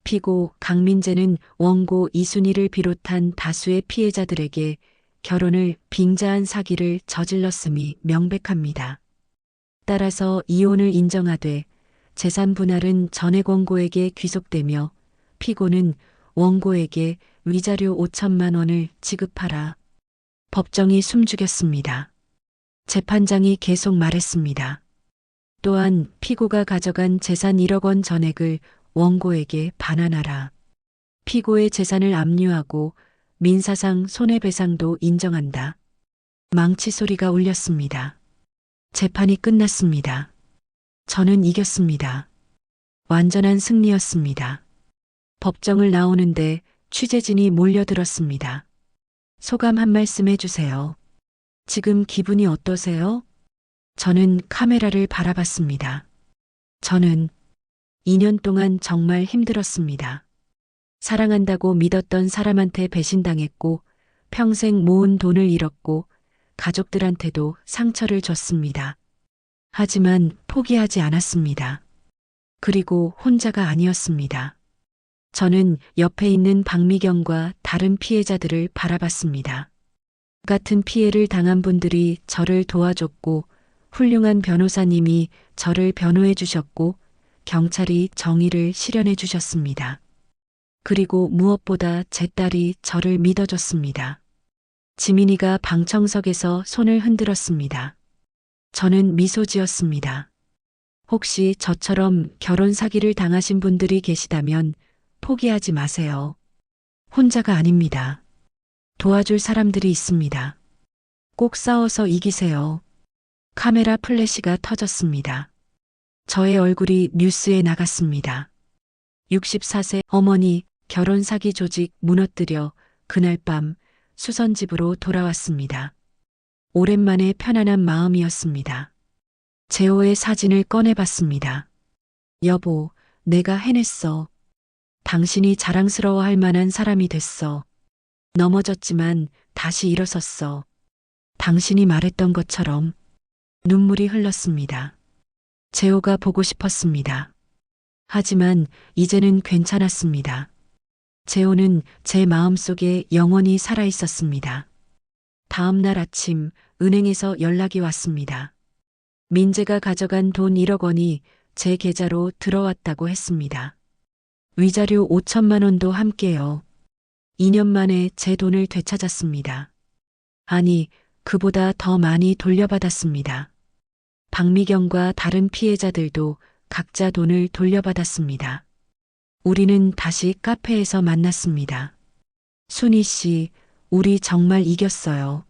피고 강민재는 원고 이순희를 비롯한 다수의 피해자들에게 결혼을 빙자한 사기를 저질렀음이 명백합니다. 따라서 이혼을 인정하되 재산 분할은 전액 원고에게 귀속되며 피고는 원고에게 위자료 5천만 원을 지급하라. 법정이 숨죽였습니다. 재판장이 계속 말했습니다. 또한 피고가 가져간 재산 1억 원 전액을 원고에게 반환하라. 피고의 재산을 압류하고 민사상 손해배상도 인정한다. 망치 소리가 울렸습니다. 재판이 끝났습니다. 저는 이겼습니다. 완전한 승리였습니다. 법정을 나오는데 취재진이 몰려들었습니다. 소감 한 말씀 해주세요. 지금 기분이 어떠세요? 저는 카메라를 바라봤습니다. 저는 2년 동안 정말 힘들었습니다. 사랑한다고 믿었던 사람한테 배신당했고 평생 모은 돈을 잃었고 가족들한테도 상처를 줬습니다. 하지만 포기하지 않았습니다. 그리고 혼자가 아니었습니다. 저는 옆에 있는 박미경과 다른 피해자들을 바라봤습니다. 같은 피해를 당한 분들이 저를 도와줬고 훌륭한 변호사님이 저를 변호해 주셨고 경찰이 정의를 실현해 주셨습니다. 그리고 무엇보다 제 딸이 저를 믿어줬습니다. 지민이가 방청석에서 손을 흔들었습니다. 저는 미소 지었습니다. 혹시 저처럼 결혼 사기를 당하신 분들이 계시다면 포기하지 마세요. 혼자가 아닙니다. 도와줄 사람들이 있습니다. 꼭 싸워서 이기세요. 카메라 플래시가 터졌습니다. 저의 얼굴이 뉴스에 나갔습니다. 64세 어머니 결혼 사기 조직 무너뜨려 그날 밤 수선집으로 돌아왔습니다. 오랜만에 편안한 마음이었습니다. 재호의 사진을 꺼내봤습니다. 여보, 내가 해냈어. 당신이 자랑스러워할 만한 사람이 됐어. 넘어졌지만 다시 일어섰어. 당신이 말했던 것처럼. 눈물이 흘렀습니다. 재호가 보고 싶었습니다. 하지만 이제는 괜찮았습니다. 재호는 제 마음속에 영원히 살아 있었습니다. 다음 날 아침 은행에서 연락이 왔습니다. 민재가 가져간 돈 1억 원이 제 계좌로 들어왔다고 했습니다. 위자료 5천만 원도 함께요. 2년 만에 제 돈을 되찾았습니다. 아니, 그보다 더 많이 돌려받았습니다. 박미경과 다른 피해자들도 각자 돈을 돌려받았습니다. 우리는 다시 카페에서 만났습니다. 순희 씨, 우리 정말 이겼어요.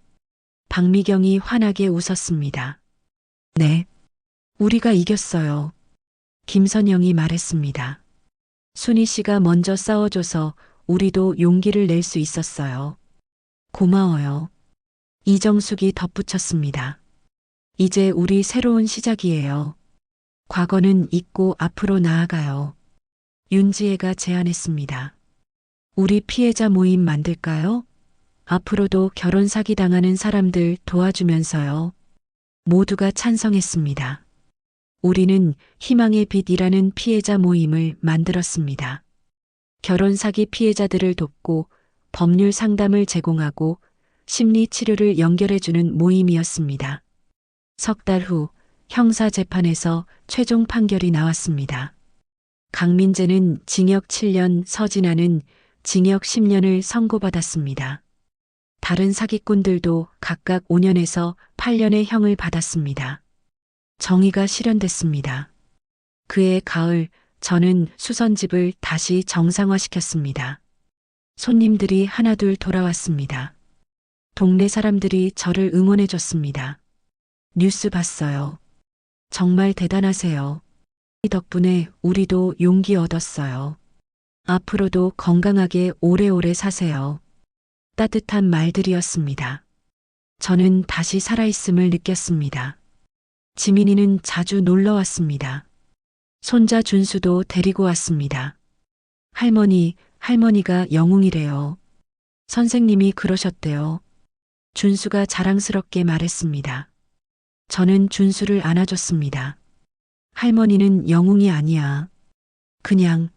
박미경이 환하게 웃었습니다. 네, 우리가 이겼어요. 김선영이 말했습니다. 순희 씨가 먼저 싸워줘서 우리도 용기를 낼 수 있었어요. 고마워요. 이정숙이 덧붙였습니다. 이제 우리 새로운 시작이에요. 과거는 잊고 앞으로 나아가요. 윤지혜가 제안했습니다. 우리 피해자 모임 만들까요? 앞으로도 결혼 사기 당하는 사람들 도와주면서요. 모두가 찬성했습니다. 우리는 희망의 빛이라는 피해자 모임을 만들었습니다. 결혼 사기 피해자들을 돕고 법률 상담을 제공하고 심리 치료를 연결해주는 모임이었습니다. 석 달 후 형사 재판에서 최종 판결이 나왔습니다. 강민재는 징역 7년, 서진아는 징역 10년을 선고받았습니다. 다른 사기꾼들도 각각 5년에서 8년의 형을 받았습니다. 정의가 실현됐습니다. 그해 가을 저는 수선집을 다시 정상화시켰습니다. 손님들이 하나둘 돌아왔습니다. 동네 사람들이 저를 응원해줬습니다. 뉴스 봤어요. 정말 대단하세요. 이 덕분에 우리도 용기 얻었어요. 앞으로도 건강하게 오래오래 사세요. 따뜻한 말들이었습니다. 저는 다시 살아있음을 느꼈습니다. 지민이는 자주 놀러 왔습니다. 손자 준수도 데리고 왔습니다. 할머니가 영웅이래요. 선생님이 그러셨대요. 준수가 자랑스럽게 말했습니다. 저는 준수를 안아줬습니다. 할머니는 영웅이 아니야. 그냥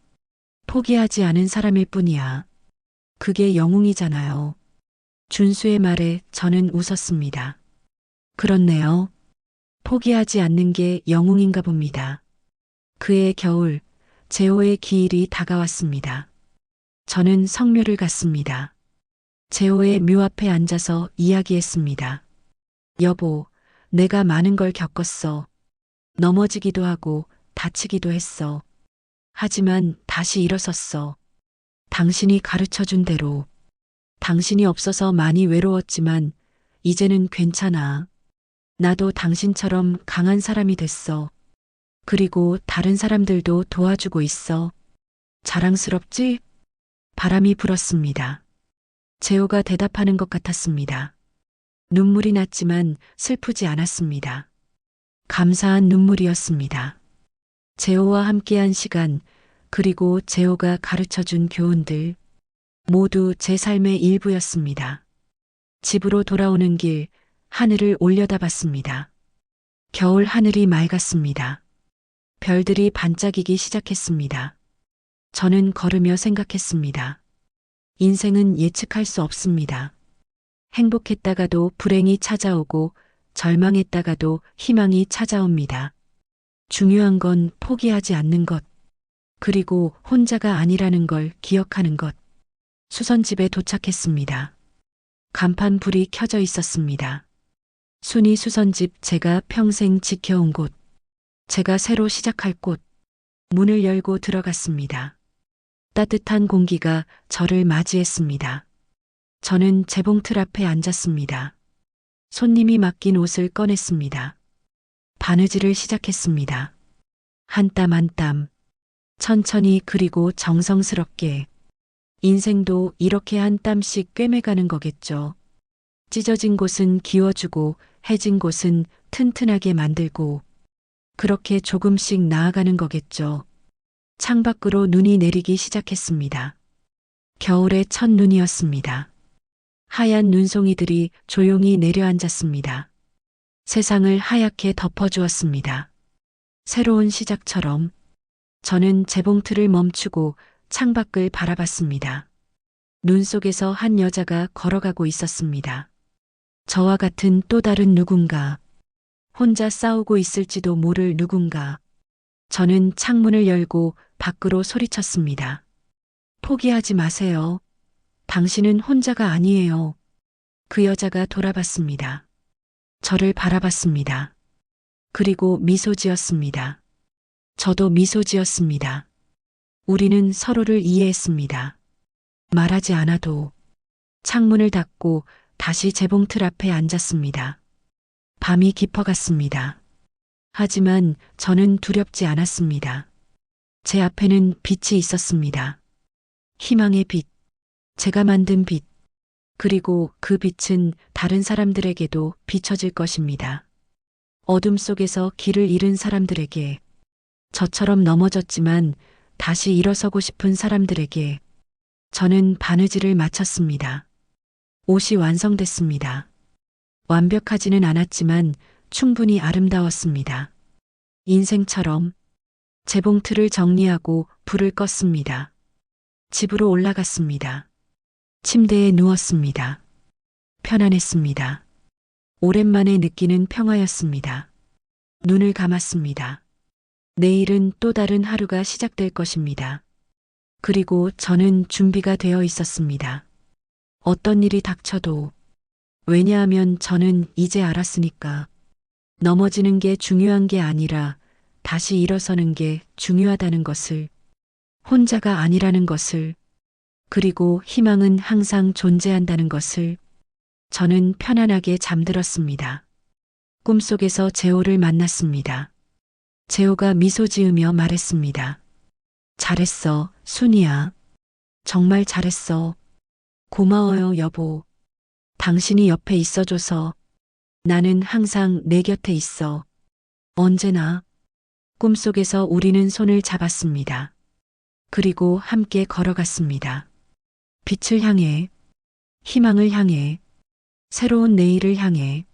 포기하지 않은 사람일 뿐이야. 그게 영웅이잖아요. 준수의 말에 저는 웃었습니다. 그렇네요. 포기하지 않는 게 영웅인가 봅니다. 그해 겨울, 재호의 기일이 다가왔습니다. 저는 성묘를 갔습니다. 재호의 묘 앞에 앉아서 이야기했습니다. 여보, 내가 많은 걸 겪었어. 넘어지기도 하고 다치기도 했어. 하지만 다시 일어섰어. 당신이 가르쳐준 대로. 당신이 없어서 많이 외로웠지만 이제는 괜찮아. 나도 당신처럼 강한 사람이 됐어. 그리고 다른 사람들도 도와주고 있어. 자랑스럽지? 바람이 불었습니다. 재호가 대답하는 것 같았습니다. 눈물이 났지만 슬프지 않았습니다. 감사한 눈물이었습니다. 재호와 함께한 시간, 그리고 재호가 가르쳐준 교훈들, 모두 제 삶의 일부였습니다. 집으로 돌아오는 길, 하늘을 올려다봤습니다. 겨울 하늘이 맑았습니다. 별들이 반짝이기 시작했습니다. 저는 걸으며 생각했습니다. 인생은 예측할 수 없습니다. 행복했다가도 불행이 찾아오고 절망했다가도 희망이 찾아옵니다. 중요한 건 포기하지 않는 것, 그리고 혼자가 아니라는 걸 기억하는 것. 수선집에 도착했습니다. 간판 불이 켜져 있었습니다. 순이 수선집, 제가 평생 지켜온 곳, 제가 새로 시작할 곳. 문을 열고 들어갔습니다. 따뜻한 공기가 저를 맞이했습니다. 저는 재봉틀 앞에 앉았습니다. 손님이 맡긴 옷을 꺼냈습니다. 바느질을 시작했습니다. 한 땀 한 땀, 천천히 그리고 정성스럽게. 인생도 이렇게 한 땀씩 꿰매가는 거겠죠. 찢어진 곳은 기워주고 해진 곳은 튼튼하게 만들고 그렇게 조금씩 나아가는 거겠죠. 창밖으로 눈이 내리기 시작했습니다. 겨울의 첫 눈이었습니다. 하얀 눈송이들이 조용히 내려앉았습니다. 세상을 하얗게 덮어주었습니다. 새로운 시작처럼 저는 재봉틀을 멈추고 창밖을 바라봤습니다. 눈 속에서 한 여자가 걸어가고 있었습니다. 저와 같은 또 다른 누군가, 혼자 싸우고 있을지도 모를 누군가. 저는 창문을 열고 밖으로 소리쳤습니다. 포기하지 마세요. 당신은 혼자가 아니에요. 그 여자가 돌아봤습니다. 저를 바라봤습니다. 그리고 미소 지었습니다. 저도 미소 지었습니다. 우리는 서로를 이해했습니다. 말하지 않아도. 창문을 닫고 다시 재봉틀 앞에 앉았습니다. 밤이 깊어갔습니다. 하지만 저는 두렵지 않았습니다. 제 앞에는 빛이 있었습니다. 희망의 빛, 제가 만든 빛. 그리고 그 빛은 다른 사람들에게도 비춰질 것입니다. 어둠 속에서 길을 잃은 사람들에게, 저처럼 넘어졌지만 다시 일어서고 싶은 사람들에게 저는 바느질을 마쳤습니다. 옷이 완성됐습니다. 완벽하지는 않았지만 충분히 아름다웠습니다. 인생처럼 재봉틀을 정리하고 불을 껐습니다. 집으로 올라갔습니다. 침대에 누웠습니다. 편안했습니다. 오랜만에 느끼는 평화였습니다. 눈을 감았습니다. 내일은 또 다른 하루가 시작될 것입니다. 그리고 저는 준비가 되어 있었습니다. 어떤 일이 닥쳐도, 왜냐하면 저는 이제 알았으니까. 넘어지는 게 중요한 게 아니라 다시 일어서는 게 중요하다는 것을, 혼자가 아니라는 것을, 그리고 희망은 항상 존재한다는 것을. 저는 편안하게 잠들었습니다. 꿈속에서 재호를 만났습니다. 재호가 미소 지으며 말했습니다. 잘했어, 순이야. 정말 잘했어. 고마워요, 여보. 당신이 옆에 있어줘서. 나는 항상 내 곁에 있어. 언제나. 꿈속에서 우리는 손을 잡았습니다. 그리고 함께 걸어갔습니다. 빛을 향해, 희망을 향해, 새로운 내일을 향해.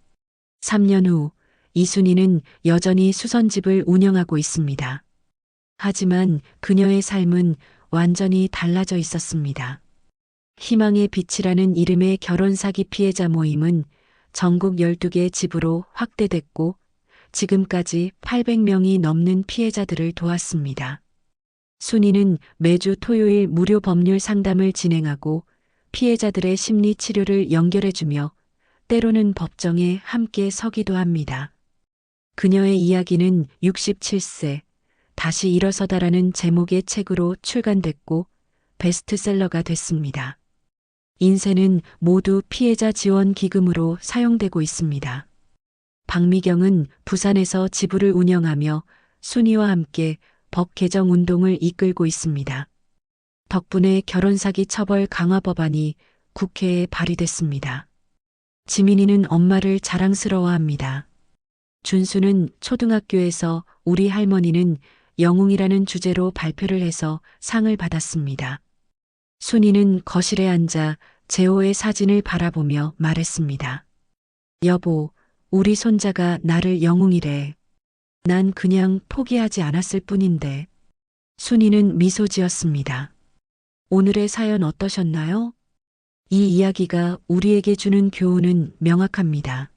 3년 후, 이순이는 여전히 수선집을 운영하고 있습니다. 하지만 그녀의 삶은 완전히 달라져 있었습니다. 희망의 빛이라는 이름의 결혼 사기 피해자 모임은 전국 12개 집으로 확대됐고 지금까지 800명이 넘는 피해자들을 도왔습니다. 순이는 매주 토요일 무료 법률 상담을 진행하고 피해자들의 심리 치료를 연결해주며 때로는 법정에 함께 서기도 합니다. 그녀의 이야기는 67세, 다시 일어서다라는 제목의 책으로 출간됐고 베스트셀러가 됐습니다. 인쇄는 모두 피해자 지원 기금으로 사용되고 있습니다. 박미경은 부산에서 지부를 운영하며 순이와 함께 법 개정 운동을 이끌고 있습니다. 덕분에 결혼사기 처벌 강화 법안이 국회에 발의됐습니다. 지민이는 엄마를 자랑스러워합니다. 준수는 초등학교에서 우리 할머니는 영웅이라는 주제로 발표를 해서 상을 받았습니다. 순이는 거실에 앉아 재호의 사진을 바라보며 말했습니다. 여보, 우리 손자가 나를 영웅이래. 난 그냥 포기하지 않았을 뿐인데. 순이는 미소 지었습니다. 오늘의 사연 어떠셨나요? 이 이야기가 우리에게 주는 교훈은 명확합니다.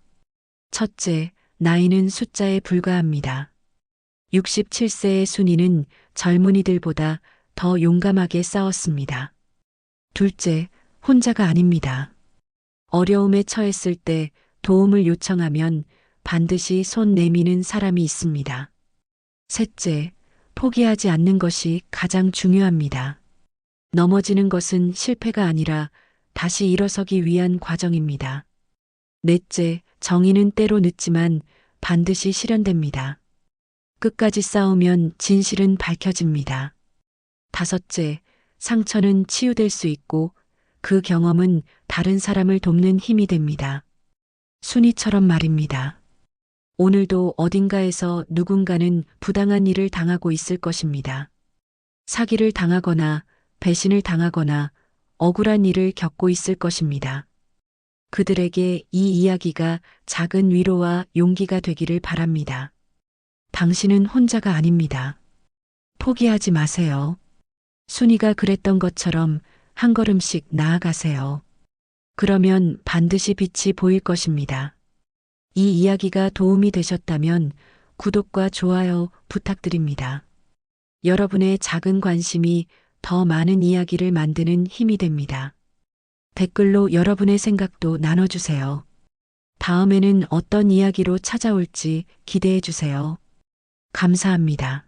첫째, 나이는 숫자에 불과합니다. 67세의 순이는 젊은이들보다 더 용감하게 싸웠습니다. 둘째, 혼자가 아닙니다. 어려움에 처했을 때 도움을 요청하면 반드시 손 내미는 사람이 있습니다. 셋째, 포기하지 않는 것이 가장 중요합니다. 넘어지는 것은 실패가 아니라 다시 일어서기 위한 과정입니다. 넷째, 정의는 때로 늦지만 반드시 실현됩니다. 끝까지 싸우면 진실은 밝혀집니다. 다섯째, 상처는 치유될 수 있고 그 경험은 다른 사람을 돕는 힘이 됩니다. 순이처럼 말입니다. 오늘도 어딘가에서 누군가는 부당한 일을 당하고 있을 것입니다. 사기를 당하거나 배신을 당하거나 억울한 일을 겪고 있을 것입니다. 그들에게 이 이야기가 작은 위로와 용기가 되기를 바랍니다. 당신은 혼자가 아닙니다. 포기하지 마세요. 순이가 그랬던 것처럼 한 걸음씩 나아가세요. 그러면 반드시 빛이 보일 것입니다. 이 이야기가 도움이 되셨다면 구독과 좋아요 부탁드립니다. 여러분의 작은 관심이 더 많은 이야기를 만드는 힘이 됩니다. 댓글로 여러분의 생각도 나눠주세요. 다음에는 어떤 이야기로 찾아올지 기대해 주세요. 감사합니다.